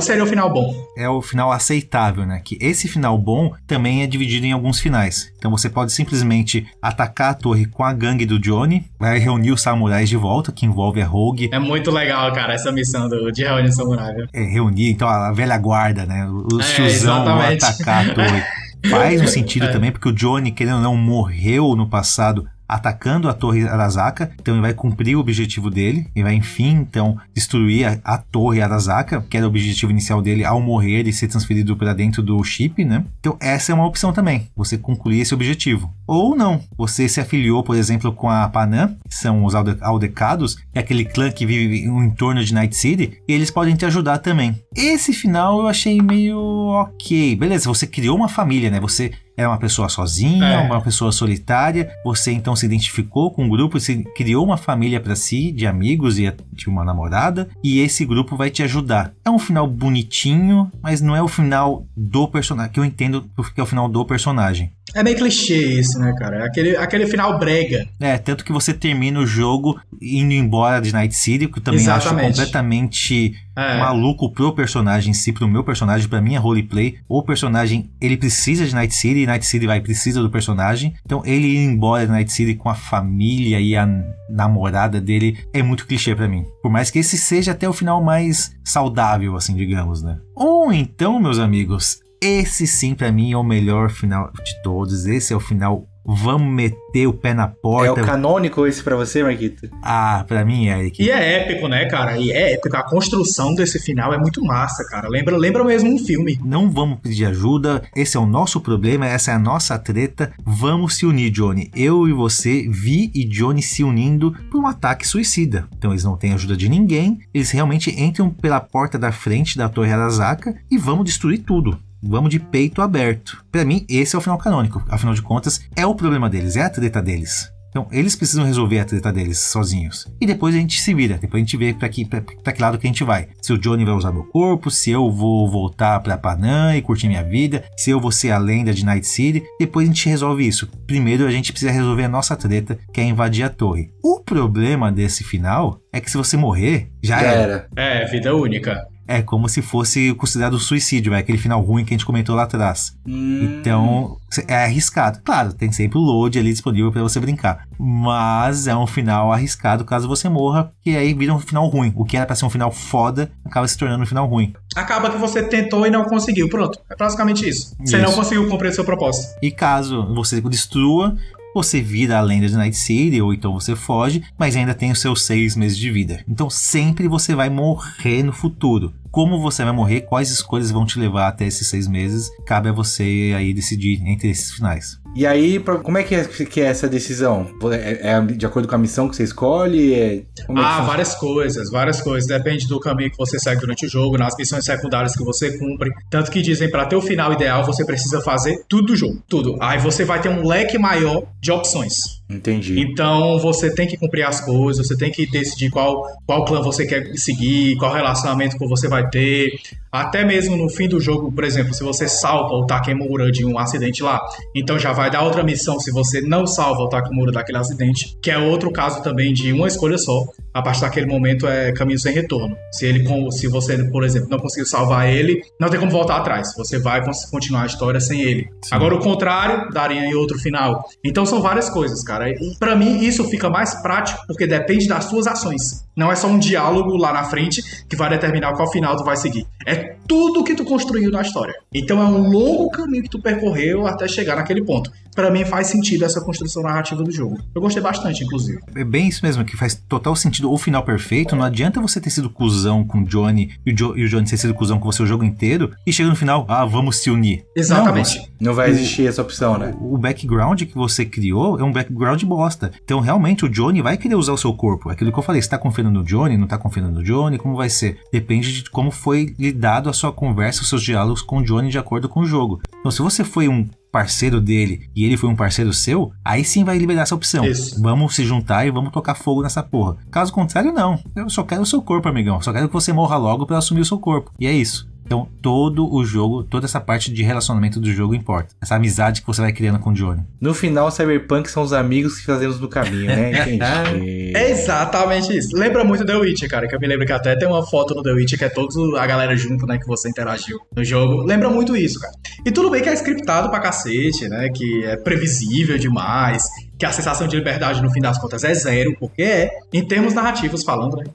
Seria o final bom.
É o final aceitável, né? Que esse final bom também é dividido em alguns finais. Então você pode simplesmente atacar a torre com a gangue do Johnny, vai reunir os samurais de volta, que envolve a Rogue.
É muito legal, cara, essa missão de reunir samurai, viu?
Reunir, então, a velha guarda, né? Os tiozão vão atacar a torre. Faz um sentido também, porque o Johnny, querendo ou não, morreu no passado atacando a Torre Arasaka, então ele vai cumprir o objetivo dele, ele vai enfim, então, destruir a Torre Arasaka, que era o objetivo inicial dele ao morrer e ser transferido para dentro do chip, né? Então essa é uma opção também, você concluir esse objetivo. Ou não, você se afiliou, por exemplo, com a Panam, que são os Aldecados, que é aquele clã que vive no entorno de Night City, e eles podem te ajudar também. Esse final eu achei meio ok, beleza, você criou uma família, né? Você é uma pessoa sozinha, uma pessoa solitária, você então se identificou com um grupo, você criou uma família pra si, de amigos e de uma namorada, e esse grupo vai te ajudar. É um final bonitinho, mas não é o final do personagem, que eu entendo que é o final do personagem.
É meio clichê isso, né, cara? Aquele final brega.
Tanto que você termina o jogo indo embora de Night City, que eu também acho completamente maluco pro personagem em si, pro meu personagem, pra minha roleplay. O personagem, ele precisa de Night City, e Night City precisa do personagem. Então, ele ir embora de Night City com a família e a namorada dele é muito clichê pra mim. Por mais que esse seja até o final mais saudável, assim, digamos, né? Ou então, meus amigos, esse sim pra mim é o melhor final de todos. Esse é o final, vamos meter o pé na porta.
É o canônico esse pra você, Marquito?
Ah, pra mim é, Eric.
E é épico, né, cara? E é épico. A construção desse final é muito massa, cara. Lembra mesmo um filme.
Não vamos pedir ajuda. Esse é o nosso problema, essa é a nossa treta. Vamos se unir, Johnny. Eu e você, Vi e Johnny se unindo por um ataque suicida. Então eles não têm ajuda de ninguém. Eles realmente entram pela porta da frente da Torre Arasaka e vamos destruir tudo. Vamos de peito aberto. Pra mim, esse é o final canônico. Afinal de contas, é o problema deles, é a treta deles. Então, eles precisam resolver a treta deles sozinhos. E depois a gente se vira. Depois a gente vê pra que lado que a gente vai. Se o Johnny vai usar meu corpo, se eu vou voltar pra Panam e curtir minha vida, se eu vou ser a lenda de Night City. Depois a gente resolve isso. Primeiro a gente precisa resolver a nossa treta, que é invadir a torre. O problema desse final é que se você morrer, já era.
É, vida única.
É como se fosse considerado suicídio, aquele final ruim que a gente comentou lá atrás. Então, é arriscado. Claro, tem sempre o load ali disponível pra você brincar. Mas é um final arriscado caso você morra, que aí vira um final ruim. O que era pra ser um final foda, acaba se tornando um final ruim.
Acaba que você tentou e não conseguiu. Pronto, é basicamente isso. Você não conseguiu cumprir seu propósito.
E caso você destrua, você vira a lenda de Night City, ou então você foge, mas ainda tem os seus 6 meses de vida. Então sempre você vai morrer no futuro. Como você vai morrer, quais escolhas vão te levar até esses 6 meses, cabe a você aí decidir entre esses finais.
E aí, como é que é essa decisão? É de acordo com a missão que você escolhe?
Várias coisas. Depende do caminho que você segue durante o jogo, nas missões secundárias que você cumpre. Tanto que dizem, para ter o final ideal, você precisa fazer tudo do jogo. Tudo. Aí você vai ter um leque maior de opções.
Entendi.
Então você tem que cumprir as coisas, você tem que decidir qual clã você quer seguir, qual relacionamento que você vai ter. Até mesmo no fim do jogo, por exemplo, se você salva o Takemura de um acidente lá, então já vai dar outra missão se você não salva o Takemura daquele acidente, que é outro caso também de uma escolha só. A partir daquele momento é caminho sem retorno. Se você, por exemplo, não conseguiu salvar ele, não tem como voltar atrás. Você vai continuar a história sem ele. Sim. Agora, o contrário, daria em outro final. Então, são várias coisas, cara. E pra mim, isso fica mais prático, porque depende das suas ações. Não é só um diálogo lá na frente que vai determinar qual final tu vai seguir. É tudo que tu construiu na história. Então, é um longo caminho que tu percorreu até chegar naquele ponto. Pra mim, faz sentido essa construção narrativa do jogo. Eu gostei bastante, inclusive.
É bem isso mesmo, que faz total sentido. O final perfeito, não adianta você ter sido cuzão com o Johnny e o Johnny ter sido cuzão com você o jogo inteiro e chega no final, vamos se unir.
Exatamente.
Não vai existir essa opção, né?
O background que você criou é um background bosta. Então, realmente, o Johnny vai querer usar o seu corpo. Aquilo que eu falei, você tá confiando no Johnny, não tá confiando no Johnny, como vai ser? Depende de como foi lidado a sua conversa, os seus diálogos com o Johnny de acordo com o jogo. Então, se você foi um parceiro dele e ele foi um parceiro seu, aí sim vai liberar essa opção.
Isso.
Vamos se juntar e vamos tocar fogo nessa porra. Caso contrário, não. Eu só quero o seu corpo, amigão. Só quero que você morra logo pra assumir o seu corpo. E é isso. Então, todo o jogo, toda essa parte de relacionamento do jogo importa. Essa amizade que você vai criando com o Johnny.
No final, Cyberpunk são os amigos que fazemos no caminho, né? Entendi.
É exatamente isso. Lembra muito The Witcher, cara. Que eu me lembro que até tem uma foto no The Witcher que é toda a galera junto, né? Que você interagiu no jogo. Lembra muito isso, cara. E tudo bem que é scriptado pra cacete, né? Que é previsível demais. Que a sensação de liberdade, no fim das contas, é zero. Porque em termos narrativos falando, né?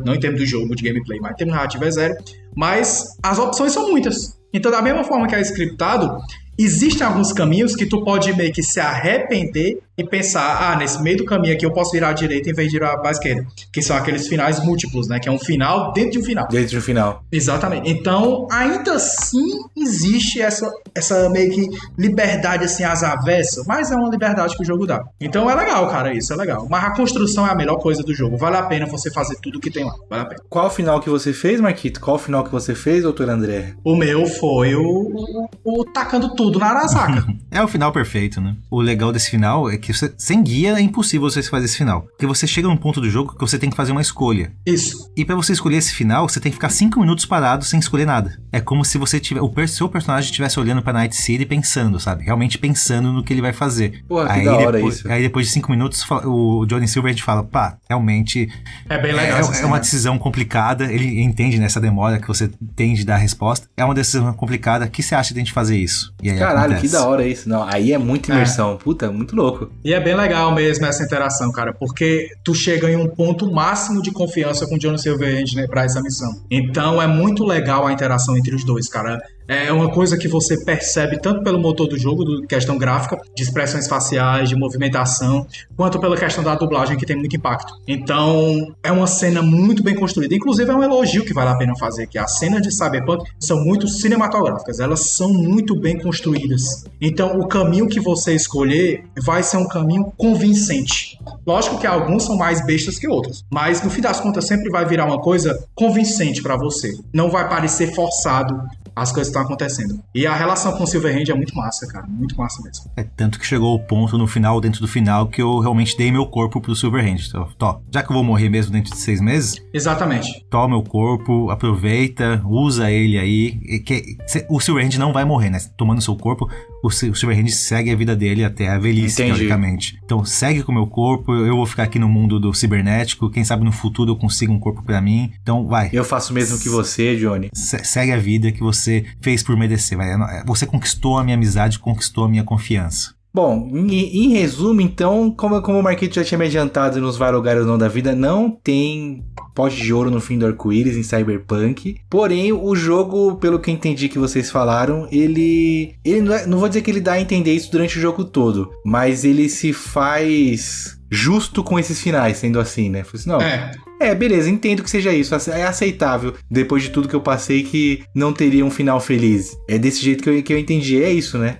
Não em termos do jogo, de gameplay, mas em termos narrativos é zero. Mas as opções são muitas. Então, da mesma forma que é scriptado, existem alguns caminhos que tu pode meio que se arrepender e pensar, nesse meio do caminho aqui eu posso virar à direita em vez de virar à esquerda. Que são aqueles finais múltiplos, né? Que é um final dentro de um final.
Dentro de um final.
Exatamente. Então, ainda assim, existe essa meio que liberdade, assim, às avessas, mas é uma liberdade que o jogo dá. Então, é legal, cara, isso é legal. Mas a construção é a melhor coisa do jogo. Vale a pena você fazer tudo que tem lá. Vale a pena.
Qual o final que você fez, Marquito? Qual o final que você fez, doutor André?
O meu foi o tacando tudo na Arasaka.
É o final perfeito, né? O legal desse final é que sem guia é impossível você fazer esse final. Porque você chega num ponto do jogo que você tem que fazer uma escolha.
Isso.
E pra você escolher esse final, você tem que ficar 5 minutos parado sem escolher nada. É como se você seu personagem estivesse olhando pra Night City pensando, sabe? Realmente pensando no que ele vai fazer.
Porra, que da hora isso.
Aí depois de 5 minutos, o Johnny Silverhand fala, realmente...
É bem legal.
É uma decisão complicada. Ele entende nessa demora que você tem de dar a resposta. É uma decisão complicada. O que você acha de a gente fazer isso? E aí
caralho, acontece. Que da hora isso. Não, aí é muita imersão. Puta, muito louco.
E é bem legal mesmo essa interação, cara, porque tu chega em um ponto máximo de confiança com o Johnny Silverhand, né, pra essa missão. Então é muito legal a interação entre os dois, cara. É uma coisa que você percebe tanto pelo motor do jogo, questão gráfica, de expressões faciais, de movimentação, quanto pela questão da dublagem, que tem muito impacto. Então, é uma cena muito bem construída. Inclusive, é um elogio que vale a pena fazer, que as cenas de Cyberpunk são muito cinematográficas, elas são muito bem construídas. Então, o caminho que você escolher vai ser um caminho convincente. Lógico que alguns são mais bestas que outros, mas no fim das contas sempre vai virar uma coisa convincente pra você. Não vai parecer forçado as coisas que estão acontecendo. E a relação com o Silverhand é muito massa, cara. Muito massa mesmo.
É tanto que chegou o ponto no final, dentro do final, que eu realmente dei meu corpo pro Silverhand. Então, já que eu vou morrer mesmo dentro de 6 meses...
Exatamente.
Toma meu corpo, aproveita, usa ele aí. O Silverhand não vai morrer, né? Tomando seu corpo, o Silverhand segue a vida dele até a velhice, teoricamente. Então, segue com o meu corpo, eu vou ficar aqui no mundo do cibernético, quem sabe no futuro eu consigo um corpo pra mim. Então, vai.
Eu faço o mesmo que você, Johnny.
Segue a vida que você fez por merecer. Você conquistou a minha amizade, conquistou a minha confiança.
Bom, em resumo, então, como o Marquito já tinha me adiantado nos Vai Lugar ou Não da Vida, não tem pote de ouro no fim do arco-íris em Cyberpunk. Porém, o jogo, pelo que eu entendi que vocês falaram, ele não vou dizer que ele dá a entender isso durante o jogo todo, mas ele se faz justo com esses finais, sendo assim, né? Falei assim, não, beleza, entendo que seja isso, é aceitável, depois de tudo que eu passei, que não teria um final feliz. É desse jeito que eu entendi, é isso, né?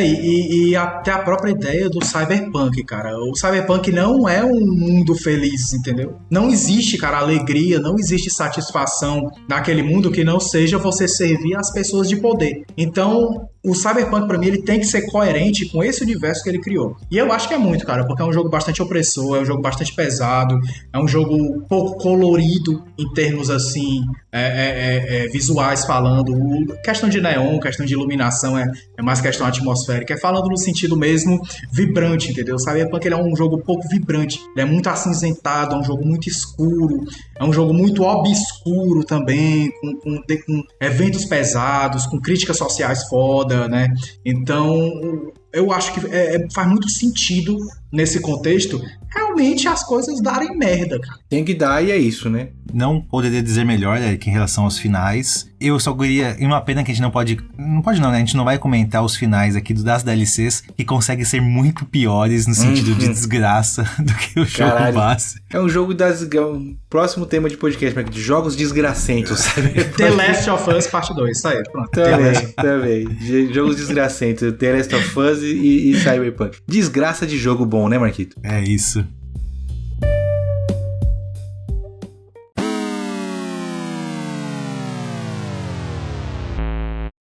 E até a própria ideia do Cyberpunk, cara. O Cyberpunk não é um mundo feliz, entendeu? Não existe, cara, alegria, não existe satisfação naquele mundo que não seja você servir as pessoas de poder. Então, o Cyberpunk, pra mim, ele tem que ser coerente com esse universo que ele criou. E eu acho que é muito, cara, porque é um jogo bastante opressor, é um jogo bastante pesado, é um jogo pouco colorido em termos, assim, visuais falando. Questão de neon, questão de iluminação é mais questão atmosférica. É falando no sentido mesmo vibrante, entendeu? O Cyberpunk, ele é um jogo pouco vibrante, ele é muito acinzentado, é um jogo muito escuro, é um jogo muito obscuro também, com eventos pesados, com críticas sociais foda, né? Então, eu acho que faz muito sentido nesse contexto realmente as coisas darem merda, cara.
Tem que dar e é isso, né?
Não poderia dizer melhor, Eric, em relação aos finais. Eu só queria... E uma pena que a gente não pode... Não pode não, né? A gente não vai comentar os finais aqui das DLCs, que conseguem ser muito piores no sentido de desgraça do que o jogo base.
É um jogo próximo tema de podcast, mas de jogos desgracentos, sabe?
The Last of Us Parte 2, isso aí, pronto.
Também. Jogos desgracentos. The Last of Us e Cyberpunk. Desgraça de jogo bom, né, Marquito?
É isso.